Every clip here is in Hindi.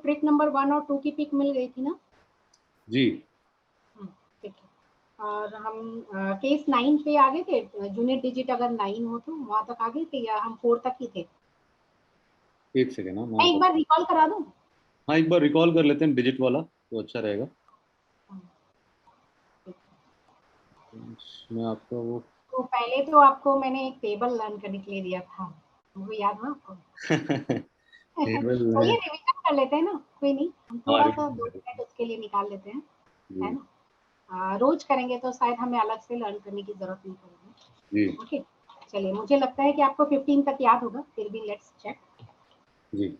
ट्रिक नंबर 1 और 2 की पिक मिल गई थी ना? जी ठीक है। और हम केस 9 पे आ गए थे, यूनिट डिजिट अगर 9 हो तो वहां तक आ गए थे या हम 4 तक ही थे? एक सेकेंड। हाँ मैं एक बार रिकॉल करा दूं? हाँ, एक बार रिकॉल कर लेते हैं डिजिट वाला तो अच्छा रहेगा। मैं आपका वो तो पहले तो आपको मैंने एक टेबल लर्न करने के लिए दिया था, वो याद है आपको? टेबल तो ये है। रिवीजन कर लेते हैं ना, कोई नहीं, हम हाँ थोड़ा सा 2 मिनट उसके लिए निकाल लेते हैं, है जी ना? रोज करेंगे तो शायद हमें अलग से लर्न करने की जरूरत नहीं पड़ेगी। जी ओके, चलिए, मुझे लगता है कि आपको 15 तक याद होगा, फिर भी लेट्स चेक। जी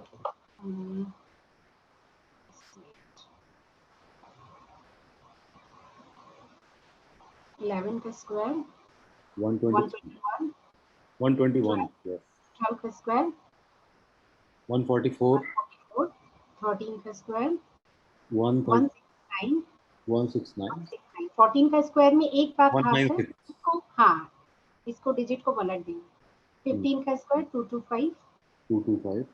11 का स्क्वायर 121 121, 121 yes 12 का स्क्वायर 144 144, 13 का स्क्वायर 169 169, 14 का स्क्वायर में एक बात खास है, 196 इसको हाँ इसको डिजिट को पलट देंगे। 15 का स्क्वायर 225, 225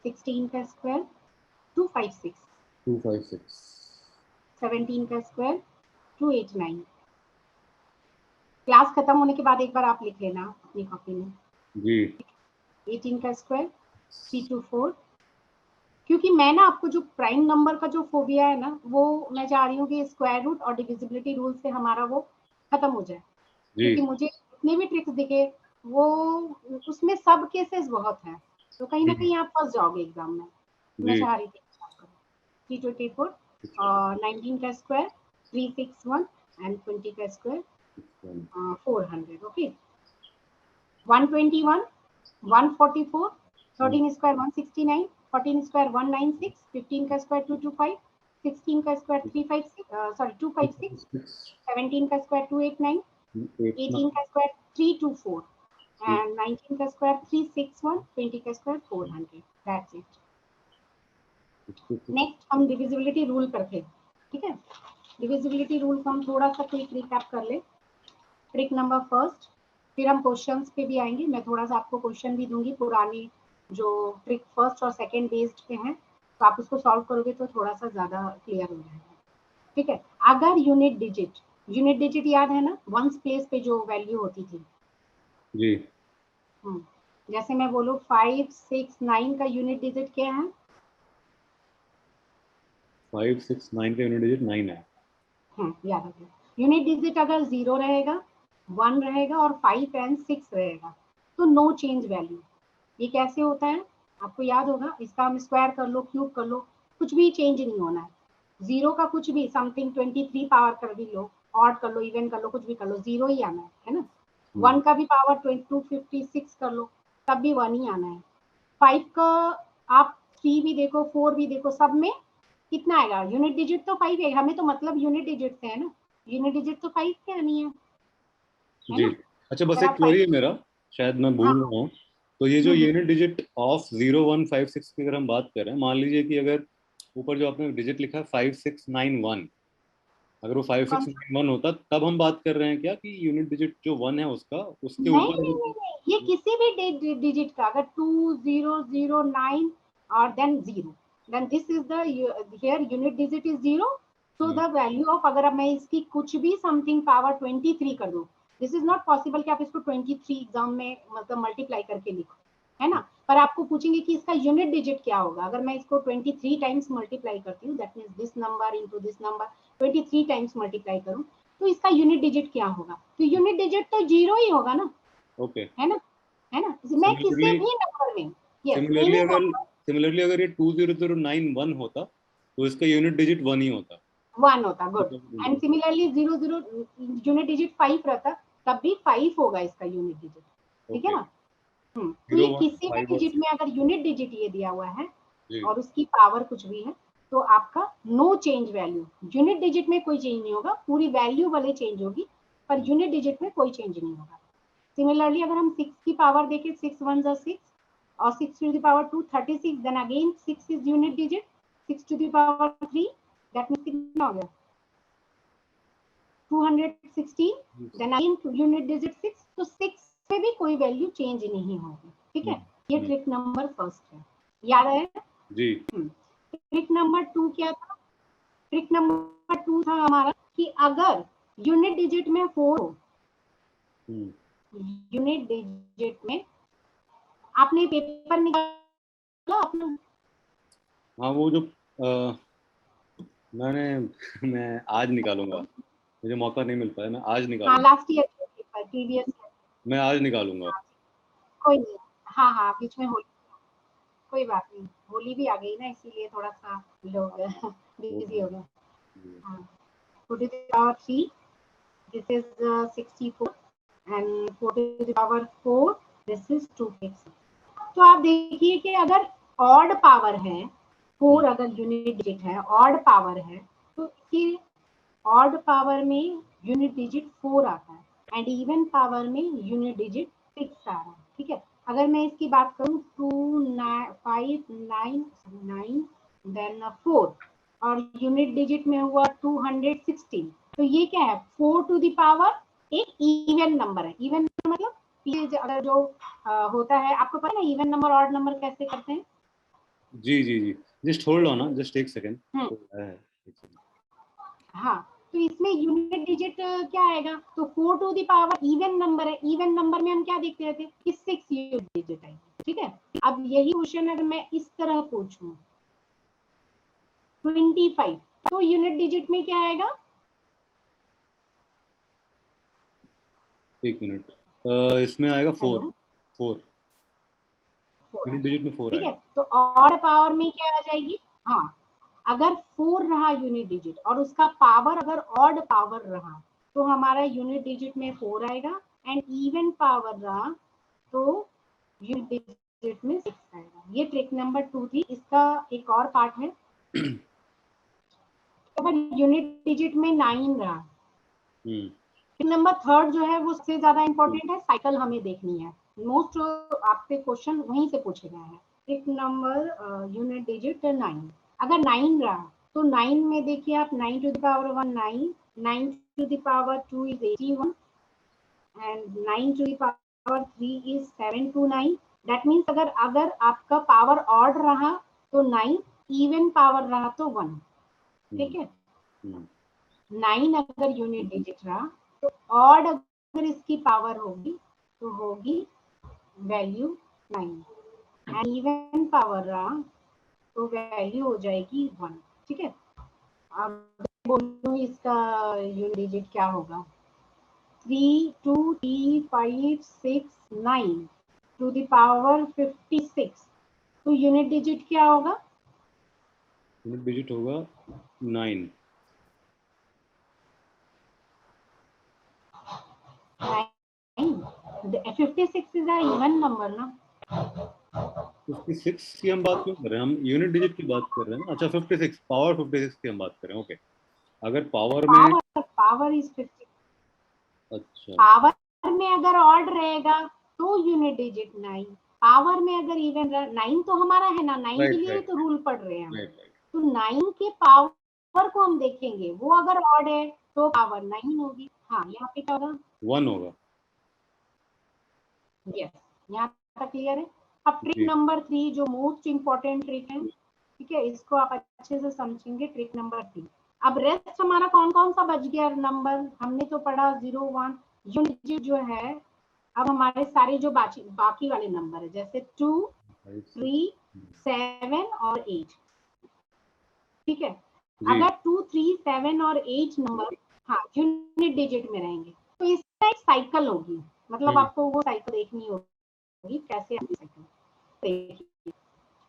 16 का स्क्वायर 256, 256 17 का स्क्वायर 289। क्लास खत्म होने के बाद एक बार आप लिख लेना अपनी कॉपी में। जी 18 का स्क्वायर 324। क्योंकि मैं ना आपको जो प्राइम नंबर का जो फोबिया है ना, वो मैं चाह रही हूँ कि स्क्वायर रूट और डिविजिबिलिटी रूल से हमारा वो खत्म हो जाए, जी क्योंकि मुझे जितने भी ट्रिक्स दिखे वो उसमें सब केसेस बहुत हैं, तो कहीं ना कहीं आप फंस जाओगे एग्जाम में। मैं जी चाह रही थी 324 और 19 का स्क्वायर 361 एंड 20 का स्क्वायर 400। ओके, 121 144, 13 स्क्वायर 169, 14 स्क्वायर 196, 15 का स्क्वायर 225, 16 का स्क्वायर 256, 17 का स्क्वायर 289, 18 का स्क्वायर 324 and 19 का स्क्वायर 361, 20 का स्क्वायर 400। That's it. नेक्स्ट हम डिविजिबिलिटी रूल पर थे, ठीक है? डिविजिबिलिटी रूल को हम थोड़ा सा क्विक रिकैप कर ले। ट्रिक नंबर फर्स्ट, फिर हम क्वेश्चंस पे भी आएंगे, मैं थोड़ा सा आपको क्वेश्चन भी दूंगी पुरानी जो ट्रिक फर्स्ट और सेकंड बेस्ड पे हैं, तो आप उसको सॉल्व करोगे तो थोड़ा सा ज्यादा क्लियर हो जाएगा, ठीक है? अगर यूनिट डिजिट याद है ना, वंस प्लेस पे जो वैल्यू होती थी जी जैसे मैं बोलूं 5 6 9 का यूनिट डिजिट क्या है? 5 6 9 का यूनिट डिजिट 9 है। याद रखिए, यूनिट डिजिट अगर 0 रहेगा, 1 रहेगा और 5 एंड 6 रहेगा तो नो चेंज वैल्यू। ये कैसे होता है आपको याद होगा, इसका हम स्क्वायर कर लो, क्यूब कर लो, कुछ भी चेंज नहीं होना है। 0 का कुछ भी समथिंग 23 पावर कर भी लो, ऑड कर लो, इवन कर लो, कुछ भी कर लो, 0 ही आना है ना? 1 का भी पावर 256 कर लो, तब भी 1 ही आना है। 5 का आप 3 भी देखो, 4 भी देखो, सब में कितना आएगा? यूनिट डिजिट तो 5 है, हमें तो मतलब यूनिट डिजिट से है ना, यूनिट डिजिट तो 5 के आनी है जी ना? अच्छा, बस अगर एक आप क्वेरी 5 है मेरा, शायद मैं हाँ भूल रहा हूँ। तो ये जो यूनिट डिजिट ऑफ 0156 की अगर हम बात करें, मान लीजिए कि अगर ऊपर जो आपने डिजिट लिखा है 5691, अगर वो कौन सा? 5691 होता तब हम बात कर रहे हैं क्या कि यूनिट डिजिट जो 1 है उसका उसके नहीं ऊपर नहीं नहीं नहीं, ये किसी भी डिजिट का अगर 2009 और then 0, then this is the here unit digit is 0, so the value of अगर अब मैं इसकी कुछ भी समथिंग पावर 23 कर दूं, दिस इज नॉट पॉसिबल कि आप इसको 23 एग्जाम में मतलब मल्टीप्लाई करके लिखो, है ना? पर आपको पूछेंगे कि इसका यूनिट डिजिट क्या होगा। अगर मैं इसको 23 टाइम्स मल्टीप्लाई करती हूँ, that means this number into this number 23 times multiply करूं तो इसका यूनिट डिजिट क्या होगा? तो यूनिट डिजिट तो 0 ही होगा ना, ओके। है ना? है ना? मैं किसी सिमिलरली भी नंबर में, यस, सिमिलरली एनी अगर नंबर सिमिलरली अगर ये 20091 होता तो इसका यूनिट डिजिट 1 ही होता। 1 होता, good. And similarly 00 unit digit 5 रहता, तब भी 5 होगा इसका यूनिट डिजिट, ठीक है ओके। ना? तो ये 0 1 किसी भी 5 और डिजिट 6 में अगर यूनिट डिजिट ये दिया हुआ है जी और उसकी पावर कुछ भी है तो आपका no change value, unit digit में कोई चेंज नहीं होगा, पूरी वैल्यू वाले चेंज होगी, पर यूनिट डिजिट में कोई चेंज नहीं होगा। सिमिलरली अगर हम 6 की पावर देखें, 6 1 जा 6 और 6 to the power 2 36, then again 6 is unit digit, 6 to the power 3 that means कितना हो गया 216, then again unit digit 6, तो 6 से भी कोई वैल्यू चेंज नहीं होगी, ठीक है? ये ट्रिक नंबर फर्स्ट है, याद है? जी ट्रिक नंबर 2 क्या था? ट्रिक नंबर 2 था हमारा कि अगर यूनिट डिजिट में 4 हो, यूनिट डिजिट में, आपने पेपर निकाला अपना? हाँ वो जो मैं आज निकालूंगा, मुझे मौका नहीं मिल पाया, मैं आज हाँ, निकालूंगा। लास्ट ईयर के पेपर, प्रीवियस ईयर। मैं आज निकालूंगा। कोई नहीं, हाँ हाँ, बीच में होली, कोई बात नहीं, होली भी आ गई ना, इसीलिए थोड़ा सा लोग बिजी हो गए। हाँ, 4 to the power 3, this is 64, and 4 to the power 4, this is 256. तो आप देखिए कि अगर ऑड पावर है 4, अगर यूनिट डिजिट है, ऑड पावर है, तो इसकी ऑड पावर में यूनिट डिजिट 4 आता है एंड इवन पावर में यूनिट डिजिट 6 आ रहा है। ठीक है, अगर मैं इसकी बात करूं 2 5 9 देन 4 और यूनिट डिजिट में हुआ 216, तो ये क्या है? 4 टू द पावर एक इवन नंबर है। इवन मतलब अगर जो होता है, आपको पता है ना इवन नंबर ऑड नंबर कैसे करते हैं? जी जी जी, जस्ट होल्ड ऑन, जस्ट एक सेकेंड। हाँ, तो इसमें यूनिट डिजिट क्या आएगा? तो 4 to the power even number है, इवन नंबर में हम क्या देखते रहते हैं कि 6 यूनिट डिजिट आएगी। ठीक है, अब यही क्वेश्चन अगर मैं इस तरह पूछूं 25, तो यूनिट डिजिट में क्या आएगा? एक मिनट, इसमें आएगा 4। हेलो, 4 यूनिट डिजिट में 4 ठीक है, आएगा। तो ऑड पावर में क्या आ जाएगी? हाँ, अगर 4 रहा यूनिट डिजिट और उसका पावर अगर ऑड पावर रहा, तो हमारा यूनिट डिजिट में 4 आएगा एंड इवन पावर रहा तो यूनिट डिजिट में 6 आएगा। ये ट्रिक नंबर 2 थी। इसका एक और पार्ट है, अगर यूनिट डिजिट में 9 रहा, ट्रिक नंबर 3 जो है वो सबसे ज्यादा इंपॉर्टेंट है, साइकिल हमें देखनी है। मोस्ट आपसे क्वेश्चन वहीं से पूछे गए हैं। ट्रिक नंबर यूनिट डिजिट 9, अगर 9 रहा तो 9 में देखिए आप 9 to the power 1 9, 9 to the power 2 is 81 and 9 to the power 3 is 729। That means अगर आपका पावर ऑड रहा तो 9, इवन पावर रहा तो 1। ठीक है, 9 अगर यूनिट डिजिट रहा तो ऑड अगर इसकी पावर होगी तो होगी वैल्यू 9 एंड इवन पावर रहा तो वैल्यू हो जाएगी 1। ठीक है, अब बोलूं इसका यूनिट डिजिट क्या होगा? 3 2 3 5 6 9 टू द पावर 56, तो यूनिट डिजिट क्या होगा? यूनिट डिजिट होगा 9। 56 इज अ इवन नंबर ना? 56 की हम बात क्यों कर रहे हैं? हम यूनिट डिजिट की बात कर रहे हैं ना। अच्छा, 56 पावर 56 की हम बात कर रहे हैं। ओके, अगर पावर में, पावर इज 50। अच्छा पावर में अगर ऑड रहेगा तो यूनिट डिजिट 9, पावर में अगर इवन 9 तो हमारा है ना, 9 के राइट लिए राइट तो रूल पढ़ रहे हैं हम। राइट राइट, तो 9 के पावर को हम देखेंगे, वो अगर ऑड है तो पावर 9 होगी। हाँ, यहाँ पे क्या होगा? 1 होगा। यस, यहाँ तक क्लियर है। अब ट्रिक जी नंबर 3 जो मोस्ट इंपॉर्टेंट ट्रिक है, ठीक है, इसको आप अच्छे से समझेंगे। ट्रिक नंबर 3, अब रेस्ट हमारा कौन कौन सा बच गया नंबर? हमने तो पढ़ा 0 1 यूनिट जो है। अब हमारे सारे जो बाकी वाले नंबर है जैसे 2 3 7 और 8। ठीक है, जी अगर 2 3 7 और 8 नंबर हाँ यूनिट डिजिट में रहेंगे तो इसका एक साइकिल होगी, मतलब आपको वो साइकिल देखनी होगी कैसे आपकी साइकिल देखिए।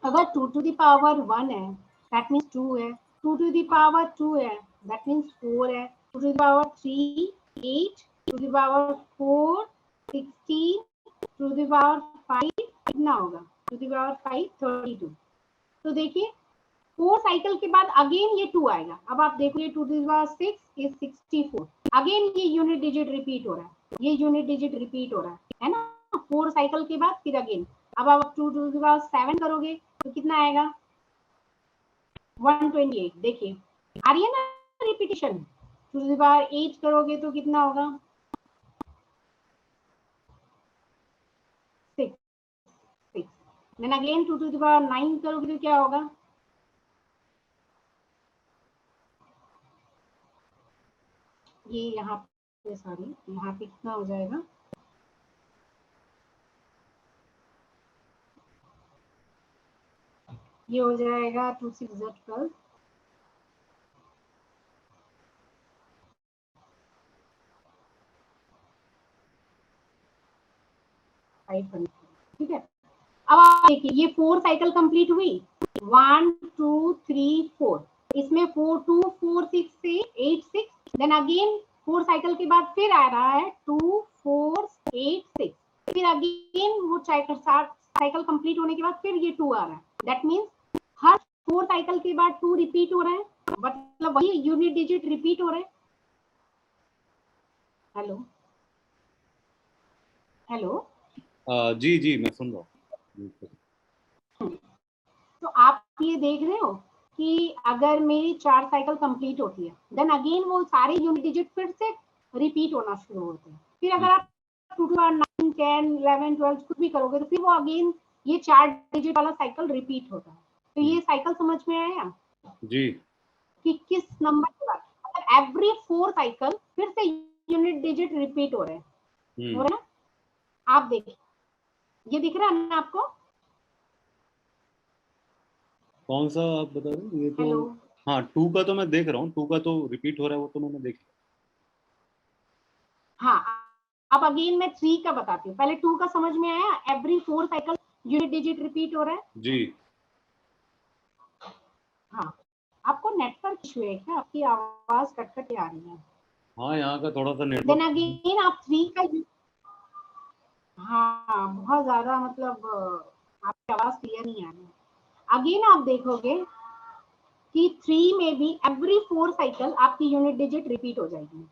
अगर 2 टू द पावर 1 है दैट मीन्स 2 है, 2 टू द पावर 2 है दैट मीन्स 4 है, 2 to the power 3 8, 2 to the power 4 16, 2 to the power 5 कितना होगा? 2 टू द पावर 5 32। तो देखिए 4 साइकिल के बाद अगेन ये 2 आएगा। अब आप देखो ये 2 to the power 6 is 64, again ये यूनिट डिजिट रिपीट हो रहा है, ये यूनिट डिजिट रिपीट हो रहा है ना? 4 साइकिल के बाद फिर अगेन। अब आप 2 टू द पावर 7 करोगे तो कितना आएगा? 128। देखिए आ रही है ना रिपीटिशन। 2 टू द पावर 8 करोगे तो कितना होगा? 6 6। Then again 2 to the power 9 करोगे तो क्या होगा? ये यहाँ पे, सॉरी, यहाँ पे कितना हो जाएगा, ये हो जाएगा 2 6 12, ठीक है। अब आप देखिए ये 4 साइकिल कंप्लीट हुई, 1 2 3 4, इसमें 4 2 4 6 से 8 6, देन अगेन 4 साइकिल के बाद फिर आ रहा है 2 4 8 6, फिर अगेन वो साइकिल कंप्लीट होने के बाद फिर ये 2 आ रहा है। दैट मीन्स हर 4 साइकिल के बाद 2 रिपीट हो रहा है, मतलब वही यूनिट डिजिट रिपीट हो रहे हैं। हेलो हेलो, जी जी मैं सुन रहा हूँ। तो आप ये देख रहे हो कि अगर मेरी 4 साइकिल कंप्लीट होती है, देन अगेन वो सारे यूनिट डिजिट फिर से रिपीट होना शुरू होते हैं। फिर अगर आप 2 9 10 11 12 कुछ भी करोगे तो फिर वो अगेन ये 4 डिजिट वाला साइकिल रिपीट होता है। तो ये साइकिल समझ में आया जी कि किस नंबर के बाद, अगर एवरी 4 साइकिल फिर से यूनिट डिजिट रिपीट हो रहे हैं, हो रहे हैं। आप देखिए ये दिख रहा है ना आपको? कौन सा आप बता रहे हैं? ये तो हेलो, हाँ 2 का तो मैं देख रहा हूँ, 2 का तो रिपीट हो रहा है, वो तो मैंने देख लिया। हाँ, अब अगेन मैं 3 का बताती हूँ। पहले 2 का समझ में आया, every 4 cycle unit digit repeat हो रहा है। जी हाँ, आपको नेटवर्क इशू है क्या? आपकी आवाज कट कट आ रही है। हाँ, यहाँ का थोड़ा सा देन नेटवर्क। अगेन आप 3 का, हाँ बहुत ज्यादा, मतलब आपकी आवाज क्लियर नहीं आ रही है। अगेन आप देखोगे कि 3 में भी एवरी 4 साइकिल आपकी यूनिट डिजिट रिपीट हो जाएगी।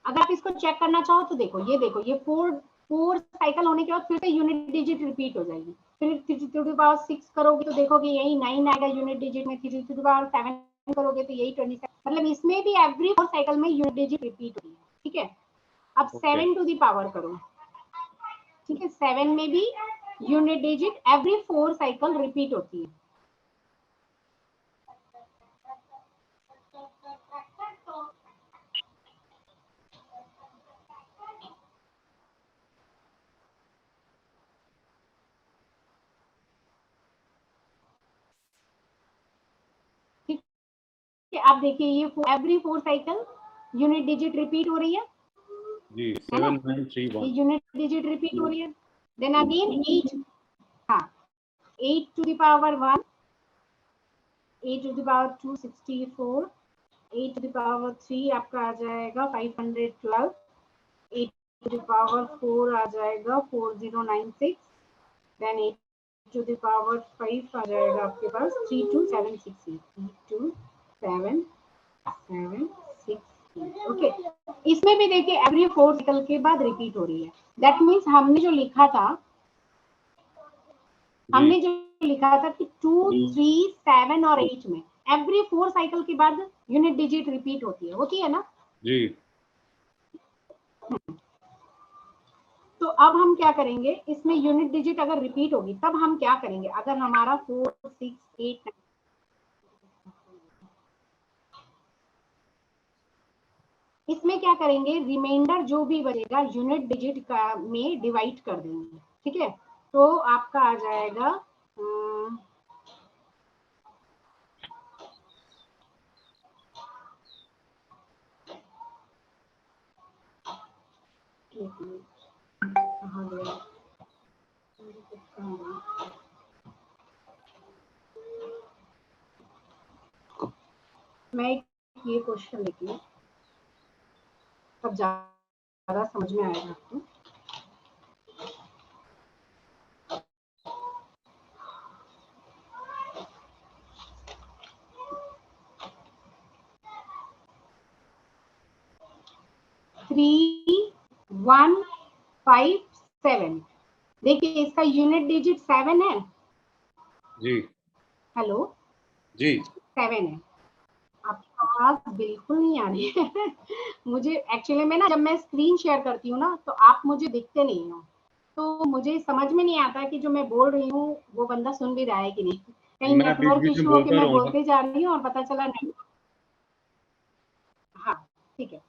अगर आप इसको चेक करना चाहो तो देखो, ये देखो, ये 4 साइकिल होने के बाद फिर से यूनिट डिजिट रिपीट हो जाएगी। फिर 3 टू द पावर 6 करोगे तो देखोगे यही 9 आएगा यूनिट डिजिट में, 3 टू द पावर 7 करोगे तो यही 27, मतलब इसमें भी एवरी 4 साइकिल में यूनिट डिजिट रिपीट होती है। ठीक है, अब 7 टू द पावर करो, ठीक है, 7 में भी unit digit every 4 cycle repeat होती है। ठीक है, आप देखिए ये every 4 cycle unit digit repeat हो रही है जी ना? 7931। ये यूनिट डिजिट रिपीट हो रही है। देन अगेन 8, हाँ 8 to the power 1, 8 to the power 2 64, 8 to the power 3 आपका आ जाएगा 512, 8 टू द पावर 4 आ जाएगा 4096, देन 8 टू द पावर 5 आ जाएगा आपके पास 32768, 32768। ओके, इसमें भी देखिए एवरी 4 साइकिल के बाद रिपीट हो रही है। दैट मीन्स हमने जो लिखा था कि 2 3 7 और 8 में एवरी 4 साइकिल के बाद यूनिट डिजिट रिपीट होती है ना? जी तो अब हम क्या करेंगे, इसमें यूनिट डिजिट अगर रिपीट होगी तब हम क्या करेंगे, अगर हमारा 4 6 8 इसमें क्या करेंगे, रिमाइंडर जो भी बचेगा यूनिट डिजिट का में डिवाइड कर देंगे। ठीक है, तो आपका आ जाएगा कहाँ गया, मैं ये क्वेश्चन लेती हूँ, तब ज्यादा समझ में आएगा आपको। थ्री 1 5 7, देखिए इसका यूनिट डिजिट 7 है। जी हेलो, जी 7 है। आपकी आवाज बिल्कुल नहीं आ रही है मुझे एक्चुअली में ना, जब मैं स्क्रीन शेयर करती हूँ ना तो आप मुझे दिखते नहीं हो, तो मुझे समझ में नहीं आता कि जो मैं बोल रही हूँ वो बंदा सुन भी रहा है कि नहीं। कहीं मैं बीच नेटवर्क बीच में इशू हो के बोलता मैं रहूंगा। बोलते जा रही हूँ और पता चला नहीं। हाँ ठीक है,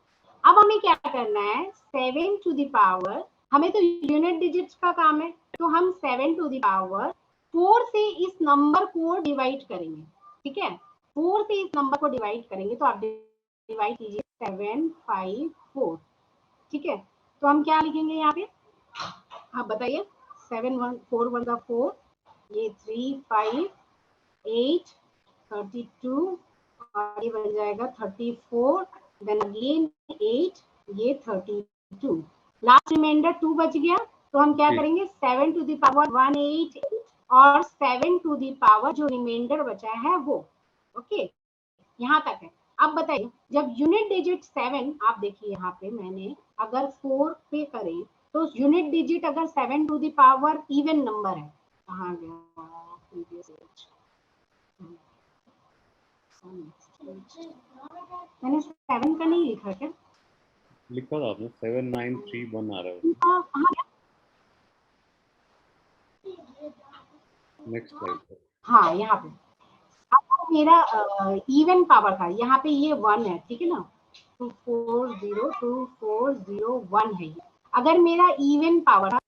अब हमें क्या करना है, 7 टू द पावर, हमें तो यूनिट डिजिट्स का काम है, तो हम 7 टू द पावर 4 से इस नंबर को डिवाइड करेंगे। ठीक है, 4 से इस नंबर को डिवाइड करेंगे, तो आप डिवाइड कीजिए 7 5 4। ठीक है, तो हम क्या लिखेंगे यहाँ पे, आप बताइए। 7 1 4 1 का 4, ये 3 5 8 32, और ये बन जाएगा 34, देन अगेन 8, ये 32, लास्ट रिमाइंडर 2 बच गया। तो हम क्या करेंगे, 7 टू द पावर 188 और 7 टू द पावर जो रिमाइंडर बचा है वो। ओके, यहाँ तक है। अब बताइए, जब यूनिट डिजिट 7, आप देखिए यहाँ पे मैंने अगर 4 पे करें तो यूनिट डिजिट अगर 7 to the power even number है, कहाँ गया प्रीवियस पेज, मैंने 7 का नहीं लिखा क्या, लिखा था आपने 7931 आ रहा है। Next slide. हाँ यहाँ पे अब मेरा इवन पावर था, यहाँ पे ये 1 है, ठीक है ना, 240240 है ये। अगर मेरा इवन पावर था,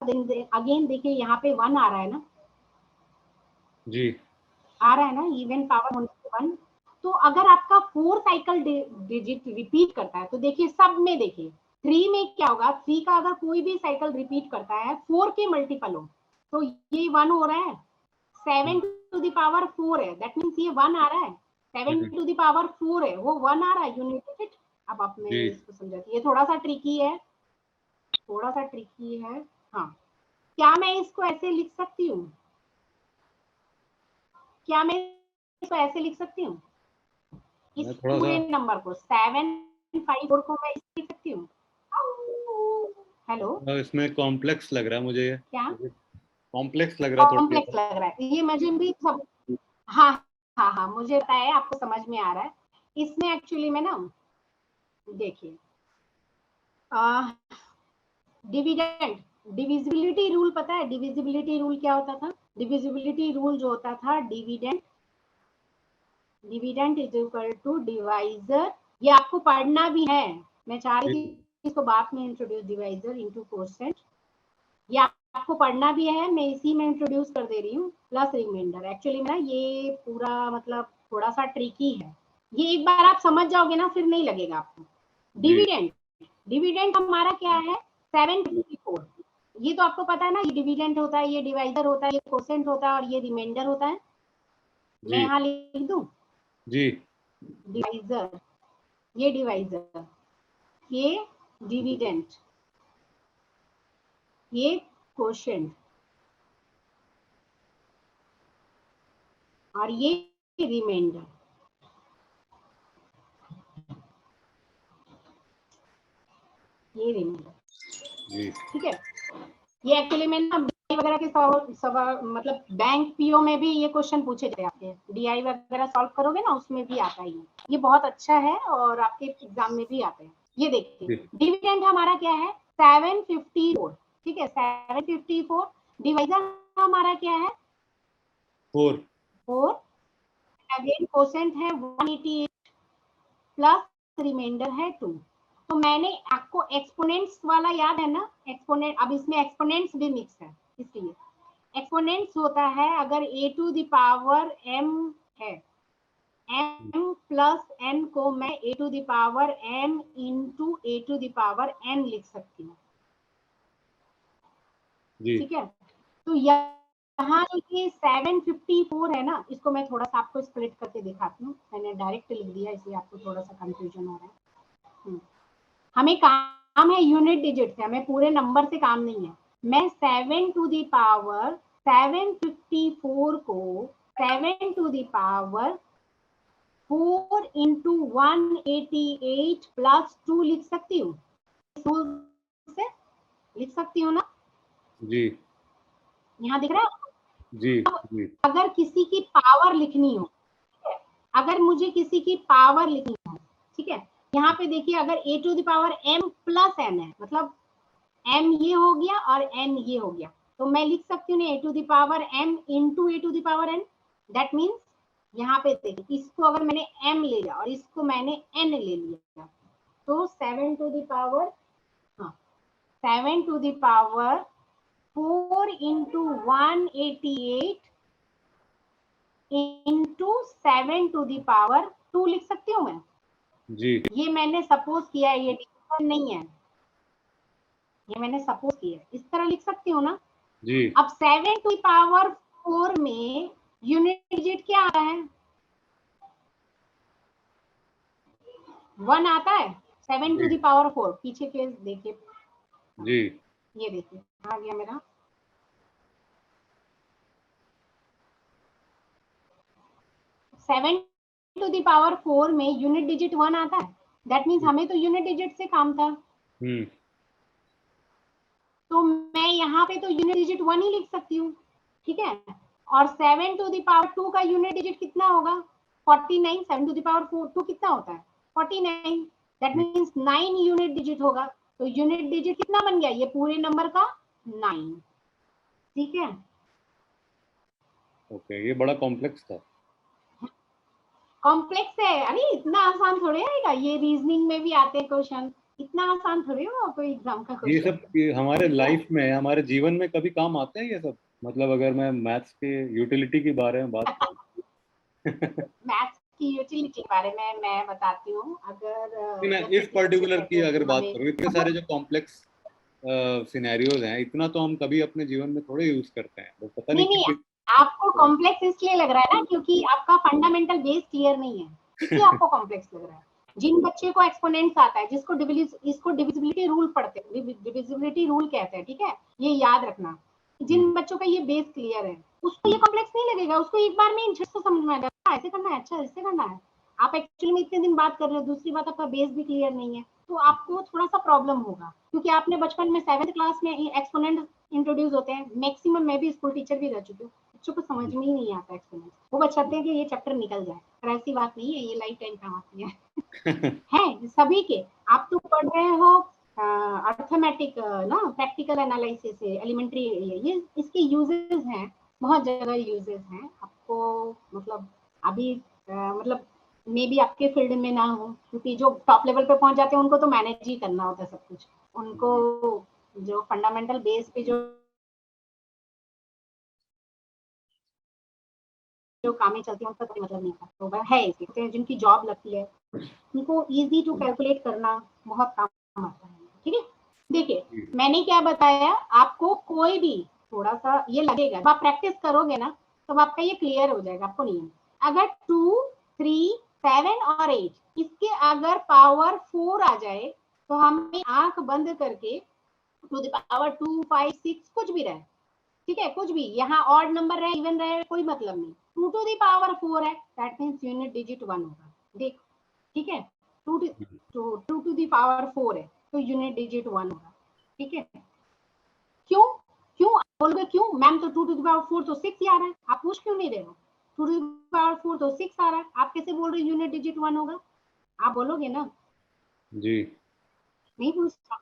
अगेन देखिए यहाँ पे 1 आ रहा है ना, जी आ रहा है ना, इवन पावर होने से 1। तो अगर आपका 4 साइकिल डिजिट रिपीट करता है, तो देखिए सब में देखिए 3 में क्या होगा, 3 का अगर कोई भी साइकिल रिपीट करता है 4 के मल्टीपल हो, तो ये 1 हो रहा है। 7 टू द पावर 4 है, दैट मींस ये 1 आ रहा है। 7 टू द पावर 4 है, वो 1 आ रहा है यूनिट डिजिट। अब आप मैं इसको समझाती, ये थोड़ा सा ट्रिकी है, थोड़ा सा ट्रिकी है। हाँ, क्या मैं इसको ऐसे लिख सकती हूँ, क्या मैं इसको ऐसे लिख सकती हूँ, इस पूरे नंबर को 754 को मैं इसे लिख सकती हूँ। हेलो, इसमें कॉम्प्लेक्स लग रहा है मुझे, क्या कॉम्प्लेक्स लग रहा है, कॉम्प्लेक्स लग रहा है ये मुझे भी सब। हाँ हाँ हाँ, मुझे पता है, आपको समझ में आ रहा है। इसमें एक्चुअली में ना देखिए, डिविडेंड, डिविजिबिलिटी रूल पता है, डिविजिबिलिटी रूल क्या होता था, डिविजिबिलिटी रूल जो होता था, dividend, dividend is equal to divisor. ये आपको पढ़ना भी है, मैं चाह रही थी इसको बाद में इंट्रोड्यूस, डिवाइजर इनटू कोसेंट, ये आपको पढ़ना भी है, मैं इसी में इंट्रोड्यूस कर दे रही हूँ, प्लस रिमाइंडर। एक्चुअली ना ये पूरा मतलब थोड़ा सा ट्रिकी है, ये एक बार आप समझ जाओगे ना फिर नहीं लगेगा आपको। डिविडेंड, डिविडेंड हमारा क्या है, 754, ये तो आपको पता है ना, ये डिविडेंड होता है, ये डिवाइजर होता है, ये कोसेंट होता है, और ये रिमाइंडर होता है। मैं यहाँ लिख दूं जी, डिवाइजर, ये डिवाइजर, ये डिविडेंड, ये कोशेंट, और ये रिमाइंडर। ये रिमाइंडर, ठीक है। ये एक्चुअली में ना वगैरह के मतलब बैंक पीओ में भी ये क्वेश्चन पूछे जाते हैं, आपके डीआई वगैरह सॉल्व करोगे ना उसमें भी आता है ये बहुत अच्छा है, और आपके एग्जाम में भी आते हैं। ये देखिए, डिविडेंड हमारा क्या है, 754, ठीक है, 754। डिवाइजर हमारा क्या है, 4। अगेन कोसेंट है 188 प्लस रिमाइंडर है 2। तो मैंने आपको एक्सपोनेंट्स वाला याद है ना, एक्सपोनेंट, अब इसमें एक्सपोनेंट्स भी मिक्स है, इसलिए एक्सपोनेंट्स होता है अगर a to the power m है, m प्लस n को मैं a to the power m into a to the power n लिख सकती हूँ, ठीक है। तो यहाँ देखिए 754 है ना, इसको मैं थोड़ा सा आपको स्प्लिट करके दिखाती हूँ, मैंने डायरेक्ट लिख दिया इसलिए आपको थोड़ा सा कंफ्यूजन हो रहा है। हमें काम है यूनिट डिजिट से, हमें पूरे नंबर से काम नहीं है। मैं 7 टू द पावर 754 को 7 to the power 4 into 188 plus 2 लिख सकती हूँ, से लिख सकती हूँ ना जी, यहाँ दिख रहा है जी, जी। अगर किसी की पावर लिखनी हो, अगर मुझे किसी की पावर लिखनी हो, ठीक है, यहाँ पे देखिए अगर a to the power m plus n है, मतलब m ये हो गया और n ये हो गया, तो मैं लिख सकती हूँ a to the power m into a to the power n, that means यहाँ पे देखिए, इसको अगर मैंने m ले लिया और इसको मैंने n ले लिया, तो 7 to the power 7 to the power 4 into 188 into 7 to the power 2 लिख सकती हूँ मैं जी। ये मैंने सपोज किया है, ये डिवीजन नहीं है, ये मैंने सपोज किया है, इस तरह लिख सकती हूँ ना जी। अब 7 टू द पावर 4 में यूनिट डिजिट क्या आता है? 1 आता है। 7 टू द पावर 4 पीछे के देखिए जी, ये देखिए आ गया मेरा 7 टू द पावर 4 में यूनिट डिजिट 1 आता है। दैट मीन्स हमें तो यूनिट डिजिट से काम था। तो मैं यहाँ पे तो यूनिट डिजिट 1 ही लिख सकती हूँ, ठीक है। और 7 टू द पावर 2 का यूनिट डिजिट कितना होगा? 49। 7 टू द पावर 2 कितना होता है? 49। दैट मीन्स 9 यूनिट डिजिट होगा। तो यूनिट डिजिट कितना बन गया? ये पूरे नंबर का 9, ठीक है। ओके, ये बड़ा कॉम्प्लेक्स था। कॉम्प्लेक्स है, अरे इतना आसान थोड़े आएगा, ये रीजनिंग में भी आते हैं क्वेश्चन, इतना आसान थोड़े हो कोई एग्जाम का ये क्वेश्चन। सब हमारे लाइफ में, हमारे जीवन में कभी काम आते हैं ये सब? मतलब अगर मैं मैथ्स के यूटिलिटी के बारे में बात करूं मैथ्स की यूटिलिटी के बारे में मैं बताती हूँ। अगर मैं इस पर्टिकुलर की अगर बात करूं, इतने सारे जो कॉम्प्लेक्स सिनेरियोज हैं, इतना तो हम कभी अपने जीवन में थोड़े यूज करते हैं, तो पता नहीं, आपको कॉम्प्लेक्स इसलिए लग रहा है ना क्योंकि आपका फंडामेंटल बेस क्लियर नहीं है, इसलिए आपको कॉम्प्लेक्स लग रहा है। जिन बच्चे को एक्सपोनेंट्स आता है, जिसको इसको डिविजिबिलिटी रूल पढ़ते हैं, डिविजिबिलिटी रूल कहते हैं, ठीक है, ये याद रखना। जिन बच्चों का ये बेस क्लियर है उसको ये कॉम्प्लेक्स नहीं लगेगा, उसको एक बार में झट से समझ में आ जाएगा, ऐसे करना है, अच्छा ऐसे करना है। आप एक्चुअली में इतने दिन बात कर रहे हो, दूसरी बात आपका बेस भी क्लियर नहीं है, तो आपको थोड़ा सा प्रॉब्लम होगा, क्योंकि आपने बचपन में 7th क्लास में एक्सपोनेंट इंट्रोड्यूस होते हैं। मैक्सिमम मैं भी स्कूल टीचर भी रह चुकी हूँ, बच्चों को समझ में ही नहीं आता एक्सपोनेंट, वो बस चाहते हैं कि ये चैप्टर निकल जाए, पर ऐसी बात नहीं है, ये लाइफ टाइम काम आती है सभी के। आप तो पढ़ रहे हो अर्थमेटिक ना, प्रैक्टिकल एनालिसिस है, एलिमेंट्री, ये इसके यूजेस हैं, बहुत जगह यूजेस हैं आपको। मतलब अभी मतलब मे बी आपके फील्ड में ना हो, क्योंकि जो टॉप लेवल पे पहुंच जाते हैं उनको तो मैनेज ही करना होता है सब कुछ, उनको जो फंडामेंटल बेस पे जो कामें चलती हैं उनका कोई मतलब नहीं होता। तो है इसके जिनकी जॉब लगती है उनको इजी टू कैलकुलेट करना बहुत काम आता है, ठीक है। देखिए मैंने क्या बताया आपको, कोई भी थोड़ा सा ये लगेगा, जब आप प्रैक्टिस करोगे ना तब आपका ये क्लियर हो जाएगा, आपको नहीं है। अगर 2, 3, 7 और 8 इसके अगर पावर 4 आ जाए तो हमें आंख बंद करके टू द पावर 2, 5, 6 कुछ भी रहे, ठीक है, कुछ भी, यहाँ ऑड नंबर रहे इवन रहे कोई मतलब नहीं, 2 टू द पावर 4 है, दैट मींस यूनिट डिजिट 1 होगा। देख, ठीक है, 2 टू द पावर 4 है तो यूनिट डिजिट 1 होगा, ठीक है। क्यों क्यों बोलोगे क्यों मैम, तो 2 टू द पावर 4 तो 6 ही आ रहा है, आप पूछ क्यों नहीं रहे हो? 2 टू द पावर 4 तो 6 आ रहा है, आप कैसे बोल रहे हो यूनिट डिजिट 1 होगा? आप बोलोगे ना जी। नहीं पूछना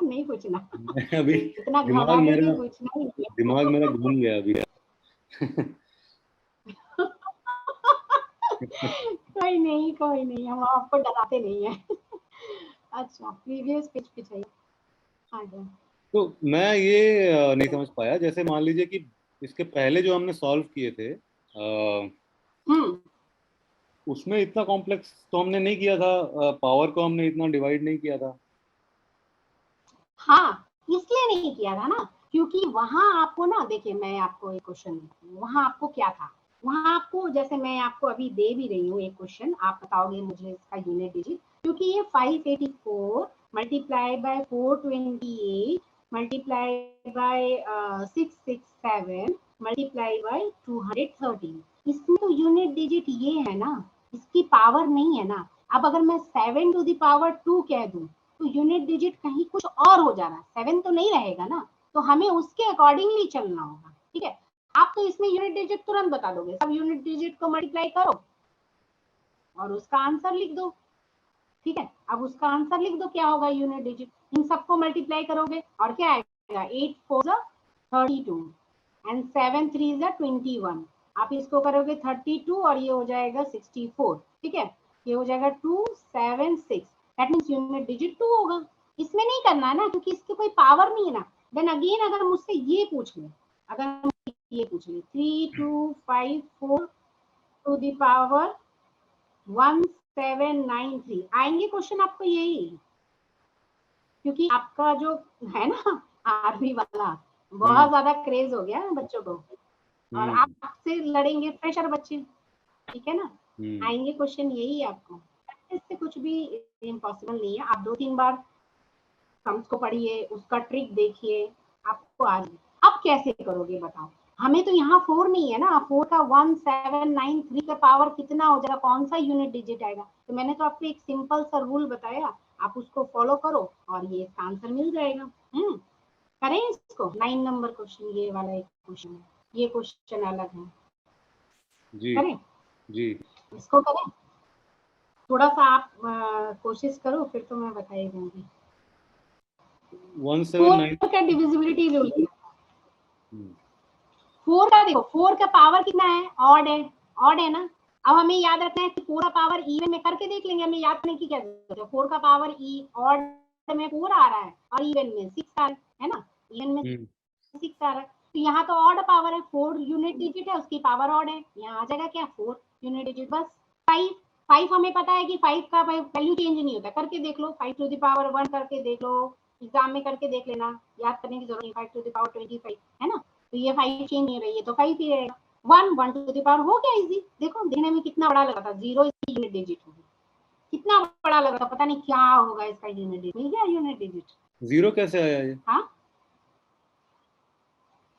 नहीं पूछना अभी इतना घबरा करके पूछना ही नहीं, दिमाग मेरा घूम गया अभी कोई नहीं, हम आपको डराते नहीं है अच्छा, प्रीवियस पेज पे चाहिए। हाँ जी। तो मैं ये नहीं समझ पाया, जैसे मान लीजिए कि इसके पहले जो हमने सॉल्व किए थे उसमें इतना कॉम्प्लेक्स तो हमने नहीं किया था, पावर को हमने इतना डिवाइड नहीं किया था। हाँ, इसलिए नहीं किया था ना क्योंकि वहां आपको ना, देखिए मैं आपको एक क्वेश्चन देती हूँ, वहां आपको क्या था, वहां आपको जैसे मैं आपको अभी दे भी रही हूँ एक क्वेश्चन, आप बताओगे मुझे इसका यूनिट डिजिट, क्योंकि ये 584 multiply by 428 multiply by 667 multiply by 213, इसमें तो यूनिट डिजिट ये है ना, इसकी पावर नहीं है ना। अब अगर मैं 7 टू द पावर 2 कह दूं तो यूनिट डिजिट कहीं कुछ और हो जा रहा है, 7 तो नहीं रहेगा ना, तो हमें उसके अकॉर्डिंगली चलना होगा, ठीक है। आप तो इसमें यूनिट डिजिट तुरंत बता दोगे, सब यूनिट डिजिट को मल्टीप्लाई करो और उसका आंसर लिख दो, ठीक है। अब उसका आंसर लिख दो, क्या होगा यूनिट डिजिट, इन सबको मल्टीप्लाई करोगे और क्या आएगा, 8 4 32 एंड 7 3 21, आप इसको करोगे 32 और ये हो जाएगा 64, ठीक है, ये हो जाएगा 276, दैट मीन्स यूनिट डिजिट 2 होगा। इसमें नहीं करना है ना, क्योंकि इसकी कोई पावर नहीं है ना। देन अगेन अगर मुझसे ये पूछ ले, अगर ये पूछ ले 3254 टू द पावर 1793, आएंगे क्वेश्चन आपको यही, क्योंकि आपका जो है ना आरबी वाला बहुत ज्यादा क्रेज हो गया है बच्चों को, और आपसे लड़ेंगे फ्रेशर बच्चे, ठीक है ना। आएंगे क्वेश्चन यही आपको, इससे कुछ भी इम्पॉसिबल नहीं है। आप 2-3 बार सम्स को पढ़िए, उसका ट्रिक देखिए, आपको आज। अब कैसे करोगे बताओ, हमें तो यहाँ 4 नहीं है ना, 4 का 1793 का पावर कितना हो जाएगा, कौन सा यूनिट डिजिट आएगा। तो मैंने तो आपको एक सिंपल सा रूल बताया, आप उसको फॉलो करो और ये इसका आंसर मिल जाएगा। करें इसको 9 नंबर क्वेश्चन, ये वाला एक क्वेश्चन है, ये क्वेश्चन अलग है जी करें जी, इसको करें। थोड़ा सा आप कोशिश करो, फिर तो मैं बता ही दूंगी। 179 4 का डिविजिबिलिटी रूल, 4 का देखो, 4 का पावर कितना है, ऑड है, ऑड है ना। अब हमें याद रखना है कि 4 का पावर इवन में करके देख लेंगे, हमें याद करने की क्या जरूरत है। 4 का पावर ऑड में 4 आ रहा है और इवन में 6 आ रहा है ना, इवन में 6 आ रहा है, तो यहाँ तो ऑड पावर है, 4 यूनिट डिजिट है, उसकी पावर ऑड है, यहाँ आ जाएगा क्या 4 यूनिट डिजिट। बस 5 हमें पता है कि 5 का वैल्यू चेंज नहीं होता, करके देख लो, 5 टू द पावर 1 करके देख लो, एग्जाम में करके देख लेना, याद करने की जरूरत नहीं, 5 टू द पावर 25 है ना, तो ये 5 चेंज नहीं रही है तो 5 ही रहेगा। 1 टू द पावर हो गया इजी। देखो देखने में कितना बड़ा लगा था, 0 इसकी यूनिट डिजिट होगी, कितना बड़ा लगा था, पता नहीं क्या होगा इसका यूनिट डिजिट, मिल गया यूनिट डिजिट। 0 कैसे आया ये? हाँ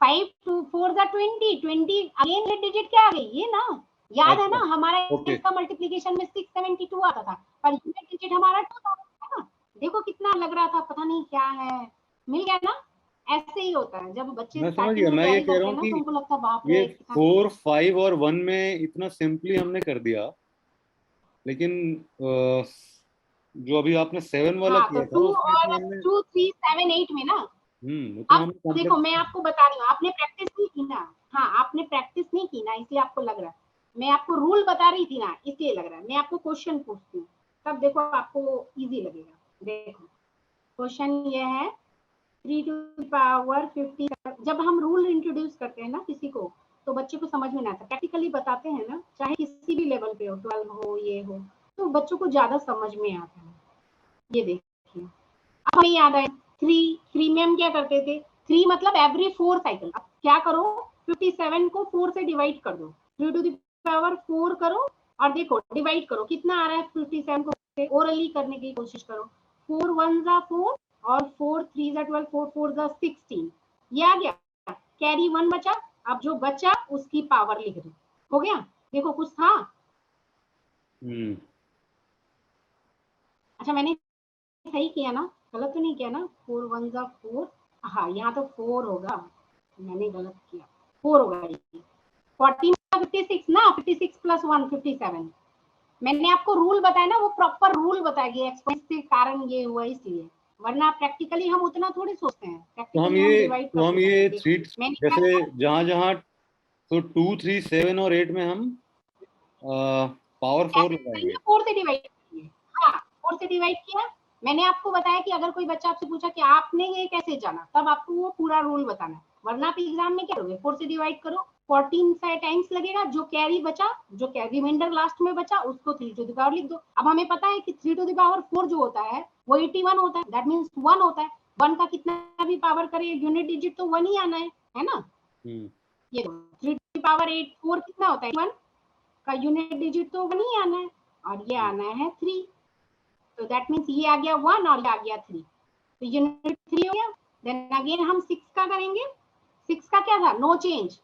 5 to 4 the 20 again unit digit क्या आ गई ये ना, याद है ना, हमारा इसका मल्टीप्लिकेशन में 672 आता था, पर यूनिट डिजिट हमारा 2 था ना। देखो कितना लग रहा था, पता नहीं क्या है, मिल गया ना। ऐसे ही होता है जब बच्चे स्टार्टिंग में तैयारी करते हैं ना, तो उनको लगता है बाप रे, ये 4, 5 और 1 में इतना सिंपली हमने कर दिया, लेकिन जो अभी आपने 7 वाला किया था, 2 उसमें और हमने 2 3 7 8 में ना। उतना अब हमने देखो मैं आपको बता रही हूँ, आपने प्रैक्टिस नहीं की ना, हाँ आपने प्रैक्टिस नहीं की ना, इसलिए आपको लग रहा है। मैं आपको रूल बता रही थी ना, इसलिए लग रहा है। मैं आपको क्वेश्चन पूछती हूँ, तब देखो आपको इजी लगेगा। देखो क्वेश्चन ये है, 3 टू द पावर 50। जब हम रूल इंट्रोड्यूस करते हैं ना किसी को, तो बच्चे को समझ में ना आता, प्रैक्टिकली बताते हैं ना, चाहे किसी भी लेवल पे हो, 12 हो ये हो, तो बच्चों को ज्यादा समझ में आता है। ये देखिए, अब हमें याद आया 3 में हम क्या करते थे, 3 मतलब एवरी 4 साइकिल। अब क्या करो, 57 को 4 से डिवाइड कर दो, 3 टू द पावर 4 करो और देखो डिवाइड करो कितना आ रहा है 57 को, ओरली करने की कोशिश करो। 4 1 जा 4 और 4 3 जा 12, 4 4 जा 16, ये आ गया, कैरी 1 बचा। अब जो बचा उसकी पावर लिख दो, हो गया। देखो कुछ था, अच्छा मैंने सही किया ना, गलत तो नहीं किया ना, 4 1 जा 4, हाँ यहाँ तो 4 होगा, मैंने गलत किया, 4 होगा ये। 14 56 ना, 56 प्लस 1 57। मैंने आपको रूल बताया ना, वो प्रॉपर रूल बताया गया, एक्सपोनेंट के कारण ये हुआ इसलिए, वरना प्रैक्टिकली हम उतना थोड़ी सोचते हैं, प्रैक्टिकली हम डिवाइड करते हैं। जैसे जहाँ जहाँ तो 2 3 7 और 8 में हम पावर 4 लगाएंगे, 4 से डिवाइड किया, हाँ 4 से डिवाइड किया। मैंने आपको बताया कि अगर कोई बच्चा आपसे पूछा कि आपने ये कैसे जाना, तब आपको वो पूरा रूल बताना है, वरना आप एग्जाम में क्या करोगे, 4 से डिवाइड करो, 14 टाइम्स लगेगा, जो कैरी बचा, जो रिमाइंडर लास्ट में बचा, उसको 3 टू द पावर लिख दो। अब हमें पता है कि 3 टू द पावर 4 जो होता है वो 81 होता है, दैट मींस 1 होता है। 1 का कितना भी पावर करे, यूनिट डिजिट तो 1 ही आना है ना। ये 3 टू द पावर 8 4 कितना होता है, 1 का यूनिट डिजिट तो 1 ही आना है, और ये आना है 3, तो दैट मींस ये आ गया 1 और ये आ गया 3, तो यूनिट 3 हो गया। देन अगेन हम 6 का करेंगे, 6 का क्या था, नो चेंज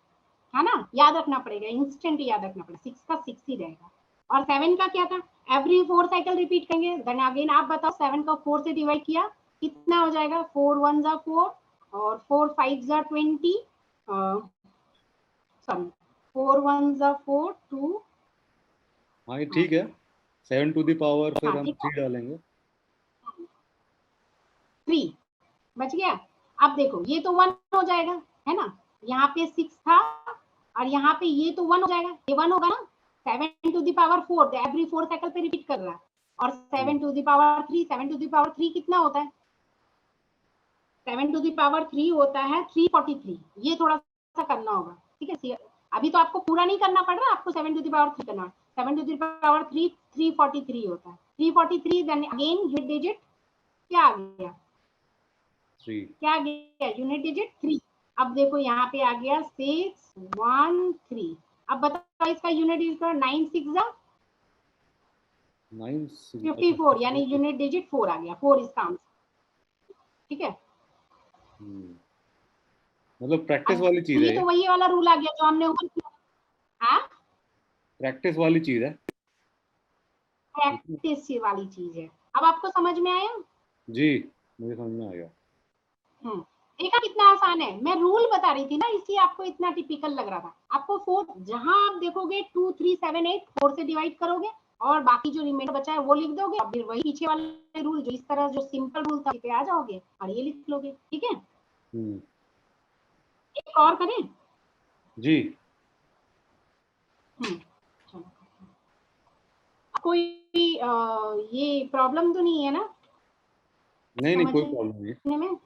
है ना, याद रखना पड़ेगा, इंस्टेंट याद रखना पड़ेगा, 6 का 6 ही रहेगा। और 7 का क्या था, एवरी 4 साइकिल रिपीट करेंगे। देन अगेन आप बताओ, 7 का 4 से डिवाइड किया कितना हो जाएगा, 4 1 जा 4 और 4 5 जा 20, सॉरी 4 1 जा 4 2, हाँ ठीक है, 7 टू द पावर फिर हाँ हम 3 डालेंगे, 3 बच गया। अब देखो ये तो 1 हो जाएगा है ना, यहाँ पे 6 था और यहाँ पे ये तो 1 हो जाएगा, ये 1 होगा ना, 7 to the power 4 every 4 cycle पे रिपीट कर रहा है, और 7 to the power 3, 7 to the power 3 कितना होता है, 7 टू द पावर 3 होता है 343, ये थोड़ा सा करना होगा, ठीक है। अभी तो आपको पूरा नहीं करना पड़ रहा, आपको 7 टू द पावर 3 करना है, 7 टू द पावर 3 343 होता है, 343 देन अगेन यूनिट डिजिट क्या आ गया, 3, क्या आ गया यूनिट डिजिट 3। अब देखो यहाँ पे आ गया 613, अब बताओ इसका यूनिट डिजिट 9 6 54, यानी यूनिट डिजिट 4 आ गया, 4 इसका आंसर, ठीक है। मतलब प्रैक्टिस वाली चीज है, ये तो वही वाला रूल आ गया जो हमने ऊपर किया। हाँ, प्रैक्टिस वाली चीज है, प्रैक्टिस वाली चीज है। अब आपको समझ में आया? जी मुझे समझ में आ गया। देखा कितना आसान है, मैं रूल बता रही थी ना, इसलिए आपको इतना टिपिकल लग रहा था। आपको 4 जहां आप देखोगे 2 3 7 8 4 से डिवाइड करोगे और बाकी जो रिमेंडर बचा है वो लिख दोगे, और फिर वही पीछे वाले रूल जो इस तरह जो सिंपल रूल था पे आ जाओगे और ये लिख लोगे, ठीक है। एक और करें जी। चलो, कोई ये प्रॉब्लम तो नहीं है ना? नहीं कोई प्रॉब्लम नहीं में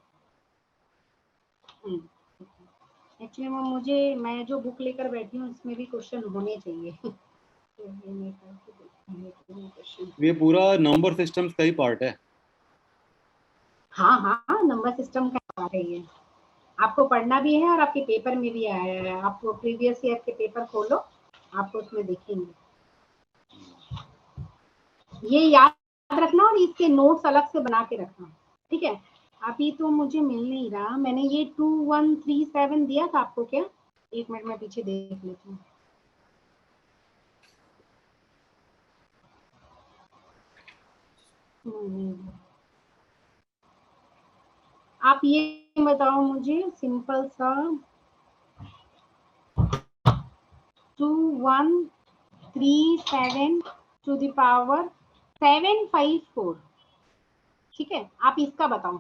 एक्चुअली मैं जो बुक लेकर बैठी हूँ इसमें भी क्वेश्चन होने चाहिए। ये पूरा नंबर सिस्टम्स का ही पार्ट है। हाँ हाँ, नंबर सिस्टम का पार्ट है ये, आपको पढ़ना भी है और आपके पेपर में भी आया है। आप प्रीवियस ईयर के पेपर खोलो, आपको उसमें देखेंगे। ये याद रखना और इसके नोट्स अलग से बना के रखना, ठीक है। अभी तो मुझे मिल नहीं रहा, मैंने ये 2137 दिया था आपको क्या? एक मिनट में पीछे देख लेती हूँ। आप ये बताओ मुझे सिंपल सा 2137 टू द पावर 754, ठीक है। आप इसका बताओ।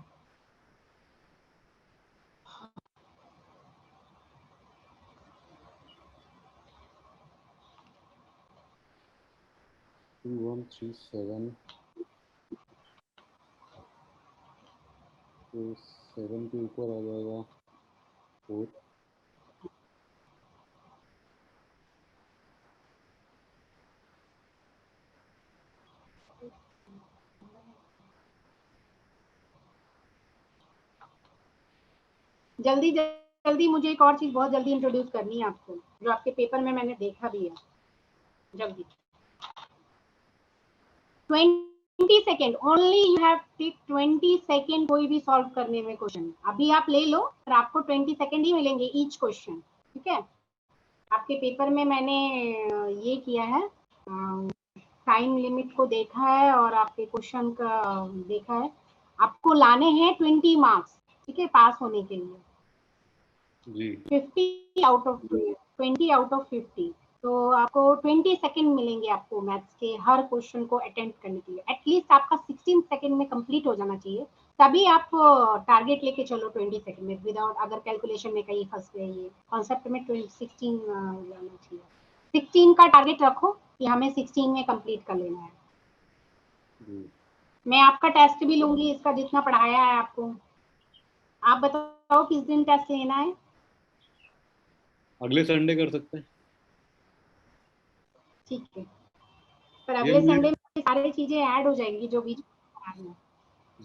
तो 7 के ऊपर आ जाएगा 4, जल्दी जल्दी मुझे एक और चीज बहुत जल्दी इंट्रोड्यूस करनी है आपको, जो आपके पेपर में मैंने देखा भी है। जल्दी 20 second only, you have take 20 second कोई भी सॉल्व करने में क्वेश्चन। अभी आप ले लो, पर आपको 20 सेकेंड ही मिलेंगे ईच क्वेश्चन, ठीक है। आपके पेपर में मैंने ये किया है, टाइम लिमिट को देखा है और आपके क्वेश्चन का देखा है। आपको लाने हैं 20 मार्क्स, ठीक है, पास होने के लिए जी 50 आउट ऑफ 20 आउट ऑफ 50, तो आपको 20 सेकंड मिलेंगे आपको मैथ्स के हर क्वेश्चन को अटेम्प्ट करने के लिए। एटलीस्ट आपका 16 सेकंड में कंप्लीट हो जाना चाहिए, तभी आप टारगेट लेके चलो 20 सेकंड में, विदाउट अगर कैलकुलेशन में कहीं फंस गए, ये कॉन्सेप्ट में 16 जाना चाहिए। 16 का टारगेट रखो कि हमें 16 में कंप्लीट कर लेना है। मैं आपका टेस्ट भी लूंगी इसका, जितना पढ़ाया है आपको। आप बताओ किस दिन टेस्ट लेना है? अगले संडे कर सकते हैं। ठीक है, पर अगले संडे में सारी चीजें ऐड हो जाएंगी जो बीच में।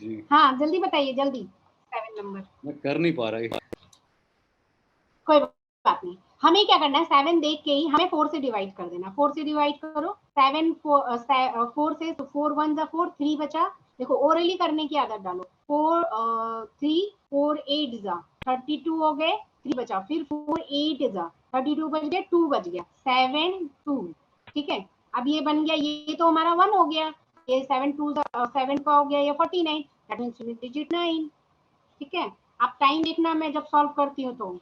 जी हाँ जल्दी बताइए, जल्दी 7 नंबर। मैं कर नहीं पा रहा। कोई बात नहीं, हमें क्या करना है, 7 देख के ही हमें 4 से डिवाइड कर देना। 4 से डिवाइड करो, 7 4 से, तो 4 1 जा 4, 3 बचा। देखो ओरली करने की आदत डालो। 4 3 4 8 जा 32 हो गए, 3 बचा, फिर 4 8 जा 32 बच गए, 2 बच गया, 7 2, ठीक है। अब ये बन गया, ये तो हमारा 1 हो गया, ये 7 2 7 का हो गया, ये 49, दैट मींस यूनिट डिजिट 9, ठीक है। आप टाइम देखना मैं जब सॉल्व करती हूँ तो,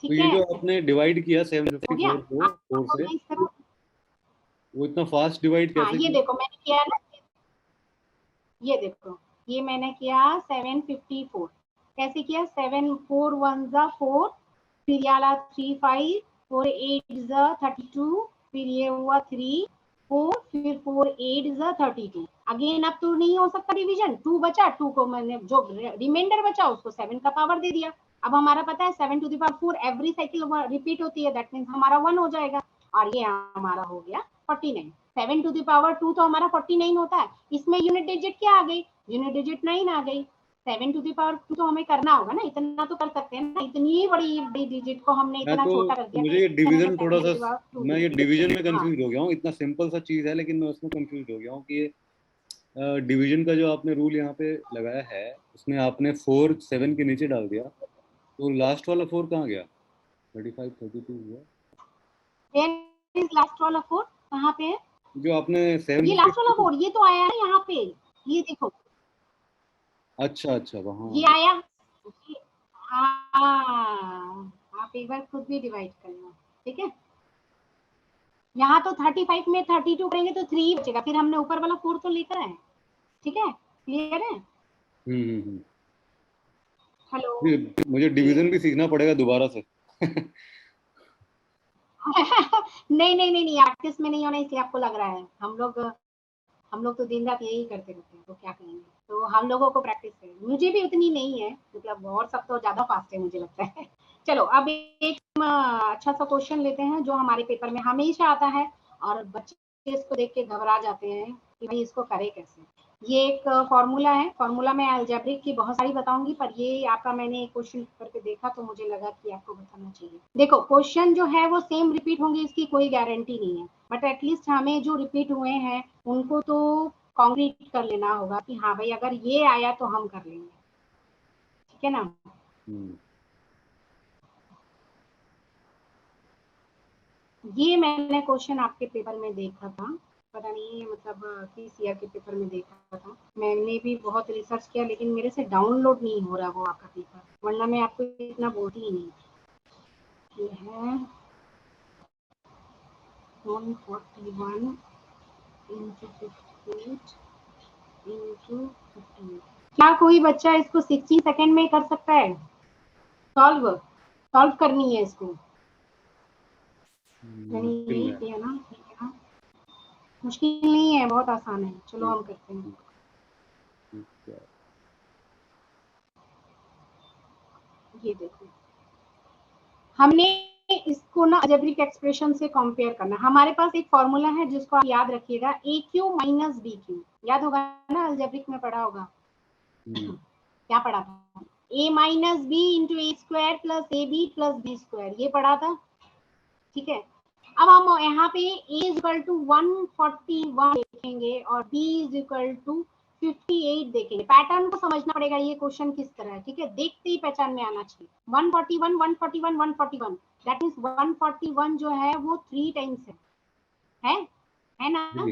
तो ये जो आपने डिवाइड किया 754 को 4 से, वो इतना फास्ट डिवाइड कैसे किया? ये देखो मैंने किया ना, ये देखो ये मैंने किया 754 कैसे किया, 7 4 1 जा 4, फिर ये वाला 3 5 4 8 32, फिर ये हुआ 3 4, फिर 4 8 32। अगेन अब तो नहीं हो सकता डिवीजन, 2 बचा, 2 को मैंने जो रिमाइंडर बचा उसको 7 का पावर दे दिया। अब हमारा पता है 7 to the power 4 every cycle repeat होती है, दैट मींस हमारा 1 हो जाएगा और ये हमारा हो गया 49। 7 टू द पावर 2 तो हमारा 49 होता है, इसमें यूनिट डिजिट क्या आ गई, यूनिट डिजिट 9 आ गई। 7 टू द पावर 2 तो हमें करना होगा ना, इतना तो कर सकते हैं ना, इतनी बड़ी डिजिट को हमने इतना छोटा कर दिया। मुझे ये डिवीजन थोड़ा सा, मैं ये डिवीजन में हाँ। कंफ्यूज हो गया हूँ। इतना सिंपल सा चीज है लेकिन मैं उसमें कंफ्यूज हो गया हूँ कि ये डिवीजन का जो आपने रूल यहाँ पे लगाया है उसमें आपने 4 7 के नीचे डाल दिया, तो लास्ट वाला 4 कहाँ गया? 35 32 हुआ, लास्ट वाला 4 कहाँ पे है? जो आपने 7 ये लास्ट वाला 4 ये तो आया है यहाँ पे, ये देखो। अच्छा अच्छा वहाँ ये आया। हाँ, आप एक बार खुद भी डिवाइड करना, ठीक है। यहाँ तो 35 में 32 करेंगे तो 3 बचेगा, फिर हमने ऊपर वाला 4 तो लेकर आए, ठीक है, क्लियर है। हेलो। मुझे डिवीजन भी सीखना पड़ेगा दोबारा से। नहीं नहीं नहीं नहीं, प्रैक्टिस में नहीं होना इसलिए आपको लग रहा है। हम लोग तो दिन रात यही करते रहते हैं, तो क्या करेंगे, तो हम लोगों को प्रैक्टिस है, मुझे भी उतनी नहीं है, मतलब और सब तो ज्यादा फास्ट है मुझे लगता है। चलो अब एक अच्छा सा क्वेश्चन लेते हैं जो हमारे पेपर में हमेशा आता है और बच्चे इसको देख के घबरा जाते हैं कि भाई इसको करे कैसे। ये एक फॉर्मूला है, फॉर्मूला मैं अलजेब्रिक की बहुत सारी बताऊंगी, पर ये आपका मैंने क्वेश्चन करके देखा तो मुझे लगा कि आपको बताना चाहिए। देखो क्वेश्चन जो है वो सेम रिपीट होंगे, इसकी कोई गारंटी नहीं है, बट एटलीस्ट हमें जो रिपीट हुए हैं उनको तो कॉन्क्रीट कर लेना होगा कि हाँ भाई अगर ये आया तो हम कर लेंगे, ठीक है ना। ये मैंने क्वेश्चन आपके पेपर में देखा था, पता नहीं मतलब किस ईयर के पेपर में देखा था, मैंने भी बहुत रिसर्च किया लेकिन मेरे से डाउनलोड नहीं हो रहा वो आपका पेपर, वरना मैं आपको इतना बोलती ही नहीं। ये है 141 into 58 into 58। क्या कोई बच्चा इसको 60 सेकेंड में कर सकता है? सॉल्व करनी है इसको, मुश्किल है। है ना, ठीक है ना, मुश्किल नहीं है, बहुत आसान है, चलो हम करते हैं। ये देखो हमने इसको ना अलजेब्रिक एक्सप्रेशन से कंपेयर करना, हमारे पास एक फॉर्मूला है जिसको आप याद रखिएगा, ए क्यू माइनस बी क्यू, याद होगा ना, अलजेब्रिक में पढ़ा होगा। क्या पढ़ा था? a minus B into A square plus A B plus B square, ये पढ़ा था, ठीक है। अब हम यहाँ पे a इज इक्वल टू 141 देखेंगे और b इज इक्वल टू 58 देखेंगे। पैटर्न को समझना पड़ेगा, ये क्वेश्चन किस तरह है, ठीक है, देखते ही पहचान में आना चाहिए। 141 141 141, दैट मींस 141 जो है वो 3 टाइम्स है ना,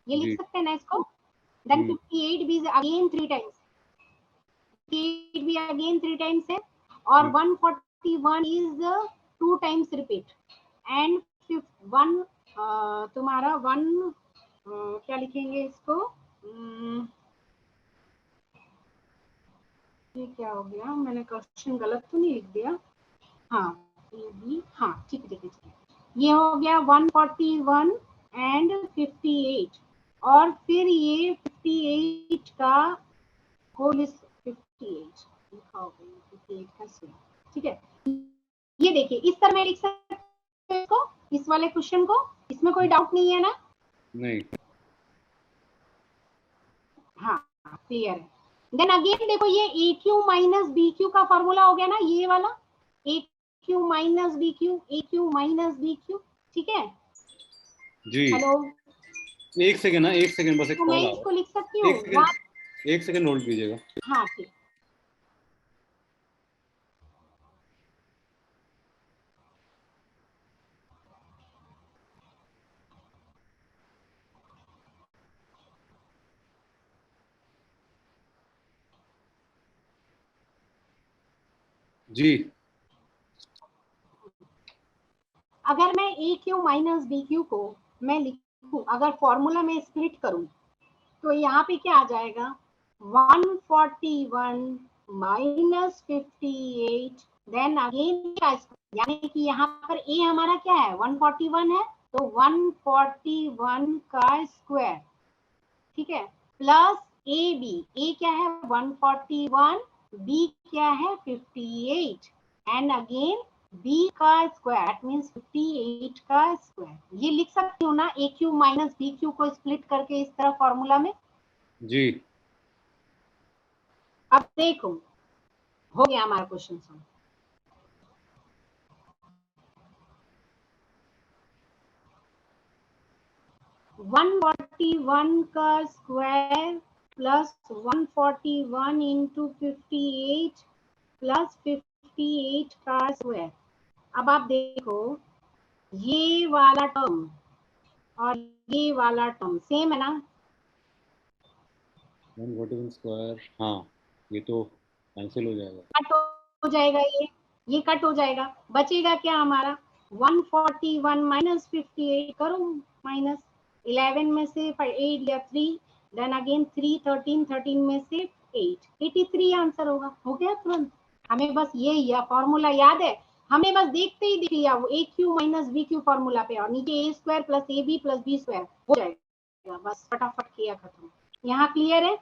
ये लिख सकते हैं ना इसको। देन 58 भी अगेन 3 टाइम्स, 58 भी अगेन 3 टाइम्स है, और 141 इज 2 टाइम्स रिपीट, एंड 1 तुम्हारा 1 क्या लिखेंगे इसको, ये क्या हो गया, मैंने क्वेश्चन गलत तो नहीं लिख दिया, हाँ ये भी, हाँ ठीक है, ये हो गया 141 एंड 58, और फिर ये 58 का होल 58 लिखा हो गया, 58 का स्क्वायर, ठीक है। ये देखिए इस तरह मैं लिख सकते हैं इसको, इस वाले क्वेश्चन को, इसमें कोई डाउट नहीं है ना? नहीं। हाँ क्लियर है। देन अगेन देखो ये ए क्यू माइनस बी क्यू का फॉर्मूला हो गया ना, ये वाला ए क्यू माइनस बी क्यू, ए क्यू माइनस बी क्यू, ठीक है जी। हेलो, एक सेकंड ना, एक सेकंड बस, एक तो कॉल मैं आ इसको रहा लिख सकती है, हूँ, एक सेकंड होल्ड कीजिएगा। हाँ ठीक। जी। अगर मैं ए क्यू माइनस बी क्यू को मैं लिखूं, अगर फॉर्मूला में स्प्लिट करूं तो यहाँ पे क्या आ जाएगा, 141 माइनस 58 देन अगेन का स्क्वायर, यानी कि यहाँ पर ए हमारा क्या है 141 है, तो 141 का स्क्वायर, ठीक है, प्लस ए बी, ए क्या है 141, बी क्या है 58, एंड अगेन बी का स्क्वायर, दैट मींस 58 का स्क्वायर। ये लिख सकती हूँ ना, ए क्यू माइनस बी क्यू को स्प्लिट करके इस तरह फॉर्मूला में। जी। अब देखो हो गया हमारा क्वेश्चन सॉल्व। वन 141 का स्क्वायर प्लस 141 इंटू 58 प्लस 58 का स्क्वायर। अब आप देखो ये वाला टर्म और ये वाला टर्म सेम है ना, 141 स्क्वायर, हाँ ये तो कैंसिल हो जाएगा, कट हो जाएगा, ये कट हो जाएगा, बचेगा क्या हमारा 141 माइनस 58, करो माइनस 11 में से 8 या 3, देन अगेन 3 13, 13 में से 8, 83 आंसर होगा। हो गया तुरंत। हमें बस ये फॉर्मूला याद है, हमें बस देखते ही दिख लिया वो a q minus b q formula पे, और नीचे a square plus A B plus B square हो जाएगा, बस फटाफट किया खत्म। यहाँ क्लियर है?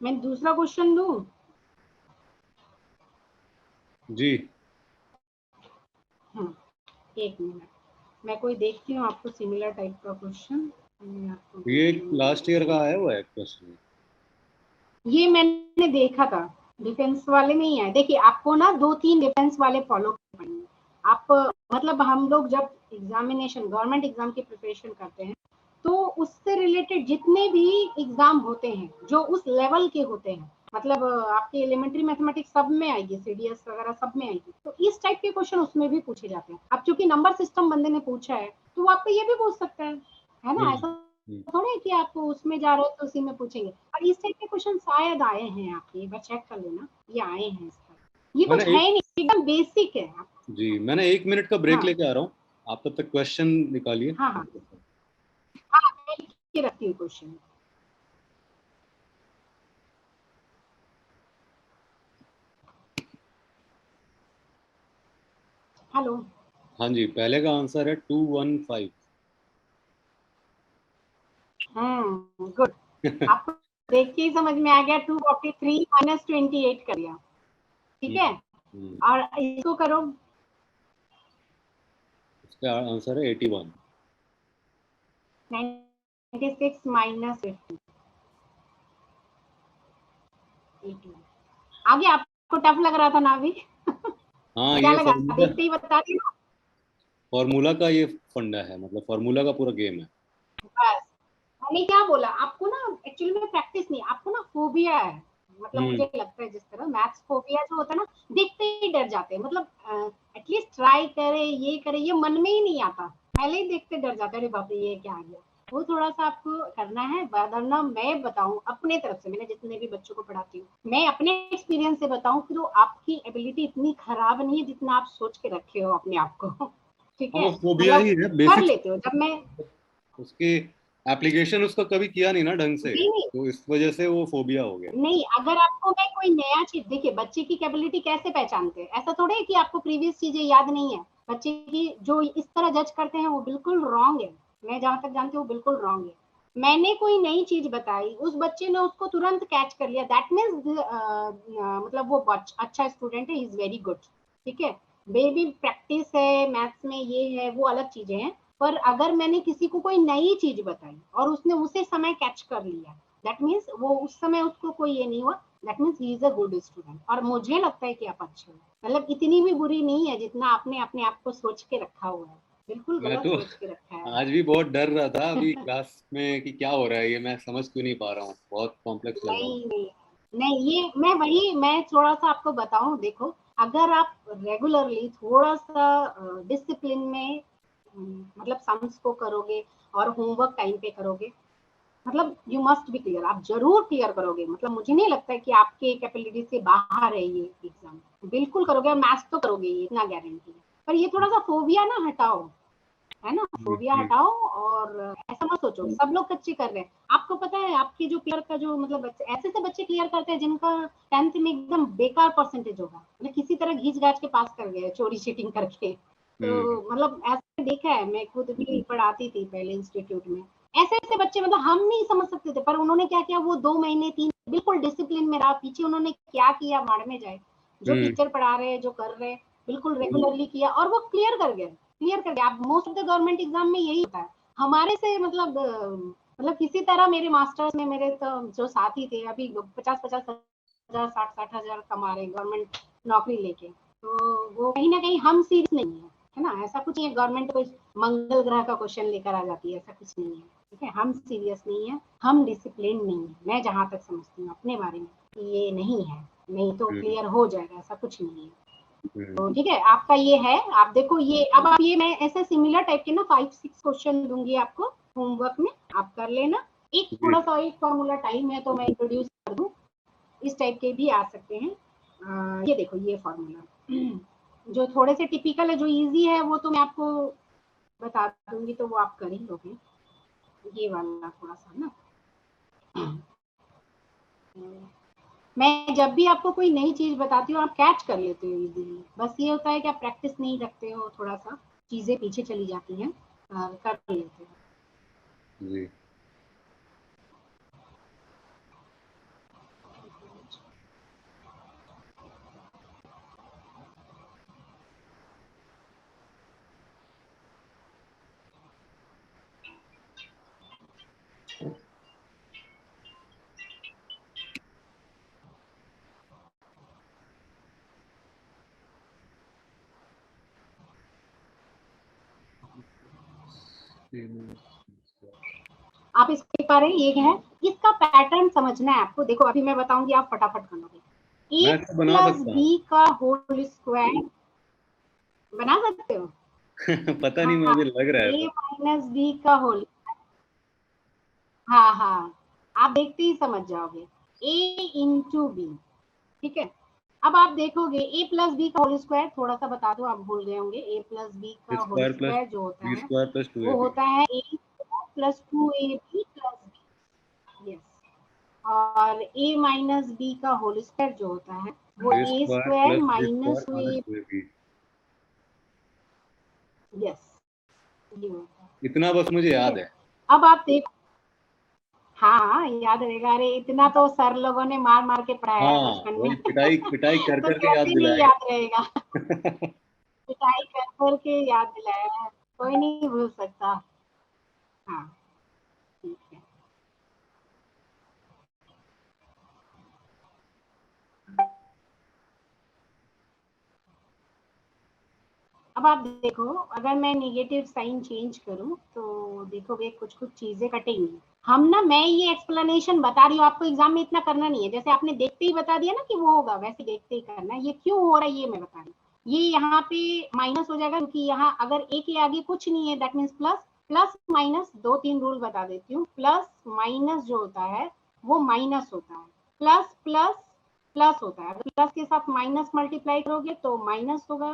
मैं दूसरा क्वेश्चन दूं? जी। एक मिनट, मैं कोई देखती हूँ आपको सिमिलर टाइप का क्वेश्चन। ये लास्ट ईयर का आया हुआ है क्वेश्चन, ये मैंने देखा था, डिफेंस वाले में ही है। देखिए आपको ना 2-3 डिफेंस वाले फॉलो करने, आप मतलब हम लोग जब एग्जामिनेशन गवर्नमेंट एग्जाम की प्रिपरेशन करते हैं तो उससे रिलेटेड जितने भी एग्जाम होते हैं जो उस लेवल के होते हैं, मतलब आपके एलिमेंट्री मैथमेटिक्स सब में आएगी, सीडीएस वगैरह सब में आएगी, तो इस टाइप के क्वेश्चन उसमें भी पूछे जाते हैं। अब चूंकि नंबर सिस्टम बंदे ने पूछा है तो वो आपको ये भी पूछ सकता है ना, ऐसा थोड़ा है कि आप उसमें जा रहे हो तो उसी में पूछेंगे। और इस टाइप के क्वेश्चन शायद आए हैं आपके, एक बार चेक कर लेना, ये आए हैं इस तरह। ये कुछ है नहीं, एकदम बेसिक है। जी मैंने 1 मिनट का ब्रेक हाँ लेके आ रहा हूँ, आप तब तक क्वेश्चन निकालिए। हाँ हाँ हाँ, मैं लिख के रखती हूँ क्वेश्चन। हेलो। हाँ जी, पहले का आंसर है 215। गुड। आपको देख के ही समझ में आ गया, 243 माइनस 28 कर दिया, ठीक है। और इसको करो, इसका आंसर है 81। 96 माइनस 50, 81। आगे आपको टफ लग रहा था ना अभी? हाँ क्या ये लगा, फॉर्मूला, देखते ही बता दिया? फॉर्मूला का ये फंडा है, मतलब फॉर्मूला का पूरा गेम है। बस मैंने क्या बोला आपको ना, एक्चुअली में प्रैक्टिस नहीं, आपको ना फोबिया है, मतलब मुझे लगता है जिस तरह मैथ्स फोबिया जो होता है ना, देखते ही डर जाते हैं, मतलब एटलीस्ट ट्राई करे ये करे, ये मन में ही नहीं आता, पहले ही देखते डर जाते हैं, अरे बाप रे ये क्या आ गया। वो थोड़ा सा आपको करना है, वरना मैं बताऊं अपने तरफ से, मैंने जितने भी बच्चों को पढ़ाती हूँ, मैं अपने एक्सपीरियंस से बताऊं कि तो आपकी एबिलिटी इतनी खराब नहीं है जितना आप सोच के रखे हो अपने आप को। ठीक है, वो फोबिया मतलब ही है कर बेसिक, लेते हो। जब मैं उसकी एप्लीकेशन उसका कभी किया नहीं ना ढंग से, नहीं नहीं तो इस वजह से वो फोबिया हो गया। नहीं, अगर आपको मैं कोई नया चीज, देखिए बच्चे की कैपेबिलिटी कैसे पहचानते हैं, ऐसा थोड़ा है कि आपको प्रीवियस चीजें याद नहीं है। बच्चे की जो इस तरह जज करते हैं वो बिल्कुल रॉन्ग है, मैं जहां तक जानती हूँ बिल्कुल रॉन्ग है। मैंने कोई नई चीज बताई, उस बच्चे ने उसको तुरंत कैच कर लिया, दैट मीन्स मतलब वो अच्छा स्टूडेंट है, इज वेरी गुड, ठीक है। बेबी प्रैक्टिस है मैथ्स में, ये है वो अलग चीजें हैं, पर अगर मैंने किसी को कोई नई चीज बताई और उसने उसे समय कैच कर लिया, दैट मीन्स वो उस समय उसको कोई ये नहीं हुआ, that means he is a good student. और मुझे लगता है कि आप अच्छे हो, मतलब इतनी भी बुरी नहीं है जितना आपने अपने आप को सोच के रखा हुआ है, बिल्कुल मैं गलत तो सोच के रखा है। आज भी बहुत डर रहा था अभी क्लास में कि क्या हो रहा है, ये मैं समझ क्यों नहीं पा रहा हूँ, बहुत कॉम्प्लेक्स लग रहा नहीं नहीं नहीं, ये मैं थोड़ा सा आपको बताऊं, देखो अगर आप रेगुलरली थोड़ा सा डिसिप्लिन में मतलब सम्स को करोगे और होमवर्क टाइम पे करोगे, मतलब यू मस्ट बी क्लियर, आप जरूर क्लियर करोगे, मतलब मुझे नहीं लगता है कि आपके कैपेबिलिटी से बाहर है ये एग्जाम, बिल्कुल करोगे, और मैथ्स तो करोगे, ये इतना गारंटी है। पर ये थोड़ा सा फोबिया ना हटाओ, है ना, फोबिया हटाओ और ऐसा मत सोचो सब लोग कच्चे कर रहे हैं। आपको पता है आपके जो क्लियर का जो मतलब बच्चे ऐसे से बच्चे क्लियर करते हैं जिनका 10th में एकदम बेकार परसेंटेज होगा, मतलब किसी तरह घींच घाच के पास कर गए चोरी चीटिंग करके। तो मतलब ऐसे देखा है, मैं खुद भी पढ़ाती थी पहले इंस्टीट्यूट में, ऐसे ऐसे बच्चे मतलब हम नहीं समझ सकते थे, पर उन्होंने क्या किया, वो 2 महीने 3 बिल्कुल डिसिप्लिन में रहा, पीछे उन्होंने क्या किया भाड़ में जाए, जो टीचर पढ़ा रहे जो कर रहे बिल्कुल रेगुलरली किया और वो क्लियर कर गए। आप most of the government exam में यही होता है हमारे से, मतलब किसी तरह मेरे मास्टर्स में मेरे तो जो साथी थे अभी 50-50 हजार 60-60 हजार कमा रहे गवर्नमेंट नौकरी लेके, तो वो कहीं ना कहीं हम सीरियस नहीं है ना, ऐसा कुछ नहीं है गवर्नमेंट कोई मंगल ग्रह का क्वेश्चन लेकर आ जाती है, ऐसा कुछ नहीं है, ठीक है, हम सीरियस नहीं है, हम डिसिप्लिन नहीं है, मैं जहां तक समझती हूँ अपने बारे में ये नहीं है, नहीं तो क्लियर हो जाएगा, ऐसा कुछ नहीं है। तो ठीक है, आपका ये है, आप देखो ये, अब आप ये मैं ऐसे सिमिलर टाइप के ना 5-6 क्वेश्चन दूंगी आपको होमवर्क में, आप कर लेना। एक थोड़ा सा एक फॉर्मूला टाइम है तो मैं इंट्रोड्यूस कर दूं, इस टाइप के भी आ सकते हैं। ये देखो ये फॉर्मूला जो थोड़े से टिपिकल है, जो इजी है वो तो मैं आपको बता दूंगी तो वो आप कर ही लोगे, ये वाला थोड़ा सा ना मैं जब भी आपको कोई नई चीज बताती हूँ आप कैच कर लेते हो इजीली, बस ये होता है कि आप प्रैक्टिस नहीं रखते हो, थोड़ा सा चीजें पीछे चली जाती हैं, कर लेते हो जी। आप इसको देख पा रहे हैं, ये है, इसका पैटर्न समझना है आपको, देखो अभी मैं बताऊंगी आप फटाफट बनाओगे, ए बना प्लस सकता हूँ। बी का होल स्क्वायर बना सकते हो पता नहीं, हाँ, मुझे लग रहा है ए तो। माइनस बी का होल, हाँ हाँ, आप देखते ही समझ जाओगे, ए इंटू बी, ठीक है। अब आप देखोगे ए प्लस बी का होल स्क्वायर, थोड़ा सा बता दो आप भूल गए होंगे, ए प्लस बी का होल स्क्वायर प्लस स्क्वायर जो होता बी है स्क्वायर प्लस टू ए वो बी। होता है a plus 2ab plus b, yes, और ए माइनस बी का होल स्क्वायर जो होता है वो a a square square plus b minus square two minus a, two a b. Yes, ये होता है, इतना बस मुझे ठीक याद है। है। अब आप देखो, हाँ याद रहेगा, अरे इतना तो सर लोगों ने मार मार के पढ़ाया है हाँ, बचपन में वही पिटाई पिटाई कर तो करके याद कैसे नहीं दिलाया याद रहेगा गया। पिटाई कर कर के याद दिलाया है, कोई नहीं भूल सकता, हाँ ठीक है। अब आप देखो, अगर मैं नेगेटिव साइन चेंज करूं तो देखोगे कुछ कुछ चीजें कटेंगी, हम ना, मैं ये एक्सप्लेनेशन बता रही हूँ आपको, एग्जाम में इतना करना नहीं है, जैसे आपने देखते ही बता दिया ना कि वो होगा, वैसे देखते ही करना है, ये क्यों हो रहा है ये मैं बता रही हूँ। ये यहाँ पे माइनस हो जाएगा क्योंकि यहाँ अगर ए के आगे कुछ नहीं है that means plus, plus minus 2-3 rule बता देती हूँ, प्लस माइनस जो होता है वो माइनस होता है, प्लस प्लस प्लस होता है, अगर प्लस के साथ माइनस मल्टीप्लाई करोगे तो माइनस होगा,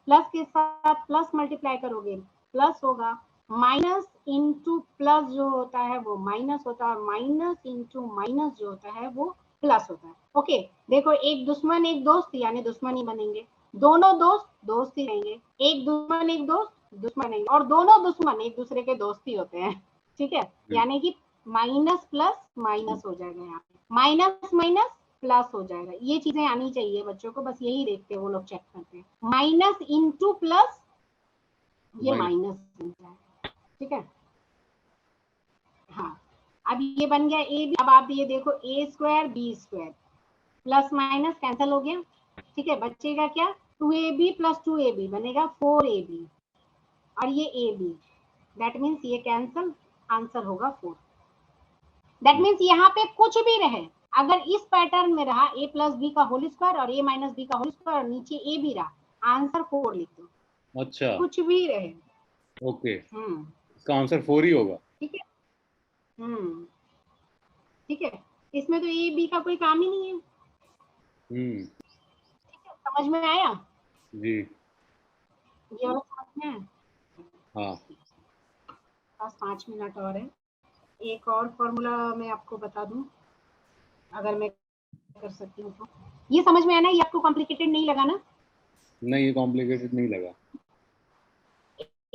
प्लस के साथ प्लस मल्टीप्लाई करोगे प्लस होगा, माइनस इंटू प्लस जो होता है वो माइनस होता है, माइनस इंटू माइनस जो होता है वो प्लस होता है। ओके, देखो एक दुश्मन एक दोस्त यानी दुश्मन ही बनेंगे, दोनों दोस्त दोस्त ही रहेंगे, एक दुश्मन एक दोस्त दुश्मन नहीं, और दोनों दुश्मन एक दूसरे के दोस्त ही होते हैं, ठीक है, यानी कि माइनस प्लस माइनस हो जाएगा, यहाँ पे माइनस माइनस प्लस हो जाएगा, ये चीजें आनी चाहिए बच्चों को, बस यही देखते हैं वो लोग, चेक करते हैं, माइनस इंटू प्लस ये माइनस। माइनस बन जाए, ठीक है, हाँ। अब ये बन गया ए, अब आप ये देखो a square b square, plus minus cancel हो गया, ठीक है, बचेगा क्या, 2ab प्लस 2ab बनेगा 4ab, और ये ए बी, दैट मीन्स ये कैंसिल, आंसर होगा 4, दैट मीन्स यहाँ पे कुछ भी रहे, अगर इस पैटर्न में रहा ए प्लस बी का होल स्क्वायर और ए माइनस बी का होल स्क्वायर और नीचे ए भी रहा, आंसर 4 लिख दो, अच्छा, कुछ भी रहे, ओके, इसका आंसर 4 ही होगा। ठीक है, ठीक है, इसमें तो ए बी का कोई काम ही नहीं है, हम्म। समझ में आया, जी। ये वाला समझ में आया, हाँ। पास 5 मिनट और है। एक और फॉर्मूला मैं आपको बता दूं, अगर मैं कर सकती हूँ तो। ये समझ में आया ना? ये आपको कॉम्प्लिकेटेड नहीं लगा ना? नहीं, ये कॉम्प्लिकेटेड नहीं लगा।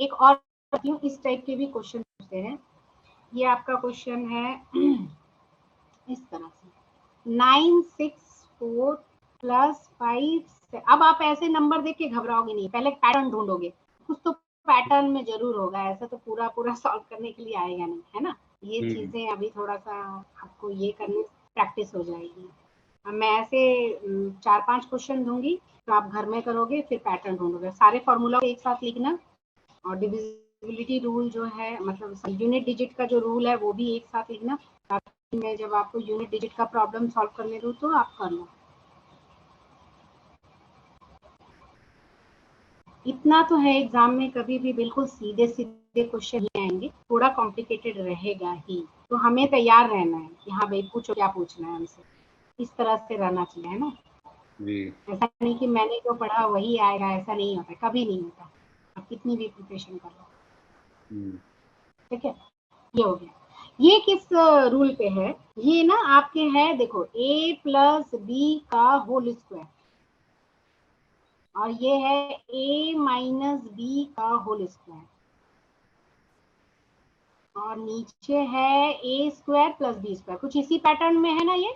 एक और बताती हूँ, इस टाइप के भी क्वेश्चन पूछते हैं। ये आपका क्वेश्चन है इस तरह से, 964 प्लस 5। अब आप ऐसे नंबर देख के घबराओगे नहीं, पहले पैटर्न ढूंढोगे। कुछ तो पैटर्न में जरूर होगा, ऐसा तो पूरा पूरा सॉल्व करने के लिए आएगा नहीं, है ना? ये चीजें अभी थोड़ा सा आपको ये करने प्रैक्टिस हो जाएगी। अब मैं ऐसे 4-5 क्वेश्चन दूंगी, तो आप घर में करोगे, फिर पैटर्न ढूंढोगे। सारे फॉर्मूला को एक साथ लिखना, और डिविजिबिलिटी रूल जो है, मतलब यूनिट डिजिट का जो रूल है, वो भी एक साथ लिखना, ताकि मैं जब आपको यूनिट डिजिट का प्रॉब्लम सॉल्व करने दूं तो आप कर लो। इतना तो है, एग्जाम में कभी भी बिल्कुल सीधे सीधे क्वेश्चन नहीं आएंगे, थोड़ा कॉम्प्लिकेटेड रहेगा ही। तो हमें तैयार रहना है कि हाँ भाई पूछो क्या पूछना है हमसे, इस तरह से रहना चाहिए, है ना? जी। ऐसा नहीं कि मैंने जो पढ़ा वही आएगा, ऐसा नहीं होता, कभी नहीं होता, आप कितनी भी प्रिपरेशन कर लो। ठीक है, ये हो गया। ये किस रूल पे है? ये ना आपके है, देखो, a प्लस बी का होल स्क्वायर, और ये है a माइनस बी का होल स्क्वायर, और नीचे है a square plus B square. कुछ इसी पैटर्न में है ना ये?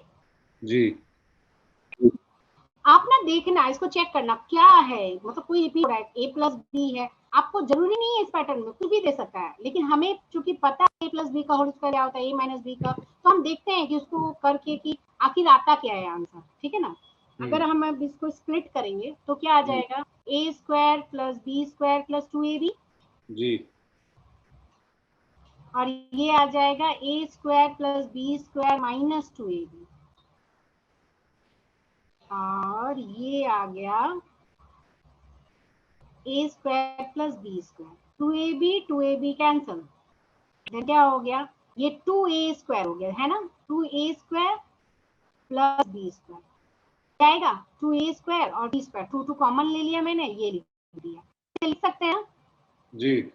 जी। आप ना देखना, इसको चेक करना क्या है, मतलब कोई रिपीट हो रहा है, a प्लस बी है। आपको जरूरी नहीं है इस पैटर्न में, कुछ भी दे सकता है, लेकिन हमें चूंकि पता है a प्लस बी का होल स्क्वायर क्या होता है, a माइनस बी का, तो हम देखते हैं कि उसको करके कि आखिर आता क्या है आंसर। ठीक है ना? अगर हम अब इसको स्प्लिट करेंगे तो क्या आ जाएगा? a square plus B square plus 2ab, जी। और ये आ जाएगा a square plus B square minus 2ab, और ये आ गया a square plus B square, 2ab cancel, then क्या हो गया? ये 2a स्क्वायर हो गया, है ना? 2a square plus B square क्या आएगा? 2a स्क्वायर और b स्क्वायर, 2 कॉमन ले लिया मैंने, ये लिख दिया, लिख सकते हैं। जी।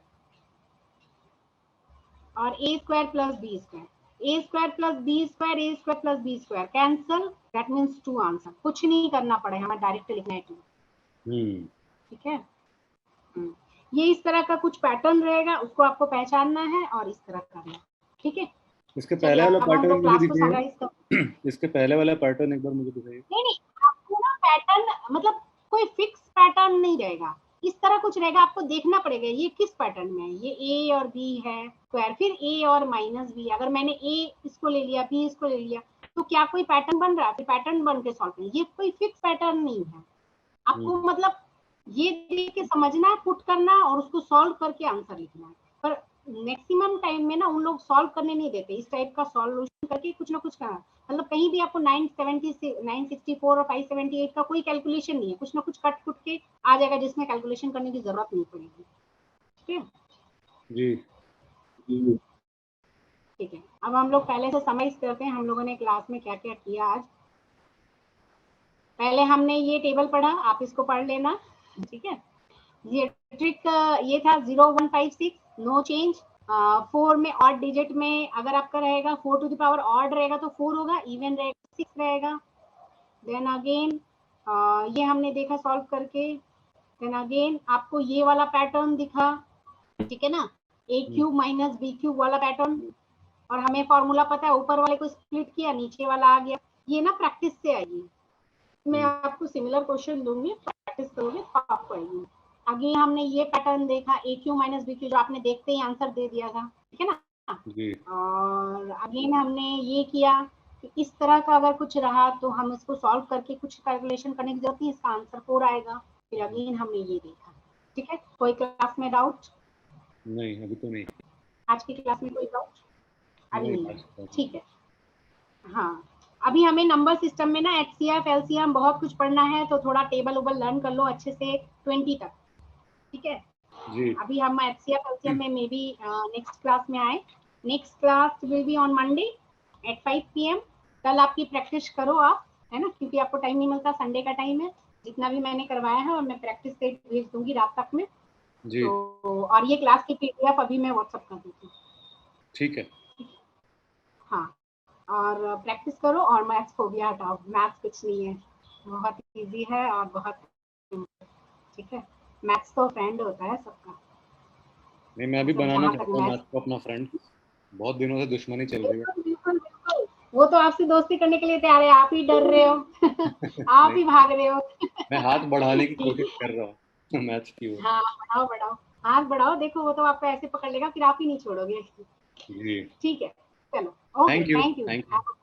और a square plus B square, a square plus B square, a square plus B square cancel, that means 2 answer. कुछ नहीं करना पड़ेगा, हमें डायरेक्ट लिखना है 2। ठीक है? ये इस तरह का कुछ पैटर्न रहेगा, उसको आपको पहचानना है और इस तरह करना है। ठीक है? इसके चलिए, पहले वाला अब हम पैटर्न लोग मुझे क्लास को दिखाइए। समराइज कर। इसके पहले वाला पैटर्न एक बार मुझे दिखाइए। नहीं, आपको ना पैटर्न, मतलब कोई फिक्स पैटर्न नहीं रहेगा, इस तरह कुछ रहेगा, आपको देखना पड़ेगा ये किस पैटर्न में है। ये ए और बी है स्क्वायर, फिर ए और माइनस बी, अगर मैंने ए इसको ले लिया, बी इसको ले लिया, तो क्या कोई पैटर्न बन रहा है? फिर पैटर्न बन के सॉल्व करें। ये कोई फिक्स पैटर्न नहीं है, आपको मतलब ये देख के समझना है, पुट करना और उसको सॉल्व करके आंसर लिखना है। पर मैक्सिमम टाइम में ना उन लोग सॉल्व करने नहीं देते, इस टाइप का सॉल्यूशन करके कुछ ना कुछ करना, मतलब कहीं भी आपको 970 964 और 578 का कोई कैलकुलेशन नहीं है, कुछ ना कुछ कट कुट के आ जाएगा जिसमें कैलकुलेशन करने की जरूरत नहीं पड़ेगी। ठीक है जी। ठीक है, अब हम लोग पहले से समझ करते हैं हम लोगों ने क्लास में क्या क्या किया आज। पहले हमने ये टेबल पढ़ा, आप इसको पढ़ लेना। ठीक है, ये ट्रिक ये था 0156 नो चेंज। 4 में ऑड डिजिट में अगर आपका रहेगा 4 टू द पावर ऑड रहेगा तो 4 होगा, इवन रहेगा 6 रहेगा। देन अगेन ये हमने देखा सॉल्व करके। देन अगेन आपको ये वाला पैटर्न दिखा, ठीक है ना, a cube minus B cube वाला पैटर्न, और हमें फॉर्मूला पता है, ऊपर वाले को स्प्लिट किया, नीचे वाला आ गया। ये ना प्रैक्टिस से आएगी, मैं आपको सिमिलर क्वेश्चन दूंगी, प्रैक्टिस करोगे तो आपको आएगी। आगे हमने ये पैटर्न देखा, ए क्यू माइनस बी क्यू, जो आपने देखते ही आंसर दे दिया था, ठीक है ना? जी। और अगेन हमने ये किया कि इस तरह का अगर कुछ रहा तो हम इसको सॉल्व करके कुछ कैलकुलेशन करने की जरूरत नहीं, इसका आंसर 4 आएगा। फिर अगेन हमने ये देखा। ठीक है, कोई क्लास में डाउट? नहीं, अभी तो नहीं। आज की क्लास में कोई डाउट अभी नहीं है? नहीं। ठीक है, हाँ, अभी हमें नंबर सिस्टम में ना एचसीएफ एलसीएम बहुत कुछ पढ़ना है, तो थोड़ा टेबल उबल लर्न कर लो अच्छे से 20 तक। ठीक है, जी। अभी हम एचसीएफ एलसीएम में मे बी नेक्स्ट क्लास में आए। Next class will be on Monday at 5 PM। कल आपकी प्रैक्टिस करो आप, है ना, क्योंकि आपको टाइम नहीं मिलता, संडे का टाइम है। जितना भी मैंने करवाया है और मैं प्रैक्टिस सेट भेज दूंगी रात तक में। जी। तो और ये क्लास की पीडीएफ अभी मैं व्हाट्सएप कर देती हूँ। ठीक है। हाँ, और प्रैक्टिस करो और मैथ्स फोबिया हटाओ। मैथ्स कुछ नहीं है, बहुत इजी है और बहुत, ठीक है। मैथ्स तो फ्रेंड होता है सबका। नहीं, मैं अभी मतलब बनाना जहाँ तक चाहता हूँ मैथ मैथ्स, को अपना फ्रेंड। बहुत दिनों से दुश्मनी चल रही है। बिल्कुल बिल्कुल बिल्कुल, वो तो आपसे दोस्ती करने के लिए तैयार है, आप ही डर रहे हो आप नहीं, ही भाग रहे हो मैं हाथ बढ़ाने की ठीक कोशिश है, कर रहा हूँ मैथ्स की ओर। हाँ बढ़ाओ बढ़ाओ, हाथ बढ़ाओ, देखो वो तो आपको ऐसे पकड़ लेगा, फिर आप ही नहीं छोड़ोगे। जी। ठीक है, चलो, okay, thank you, thank you. Thank you.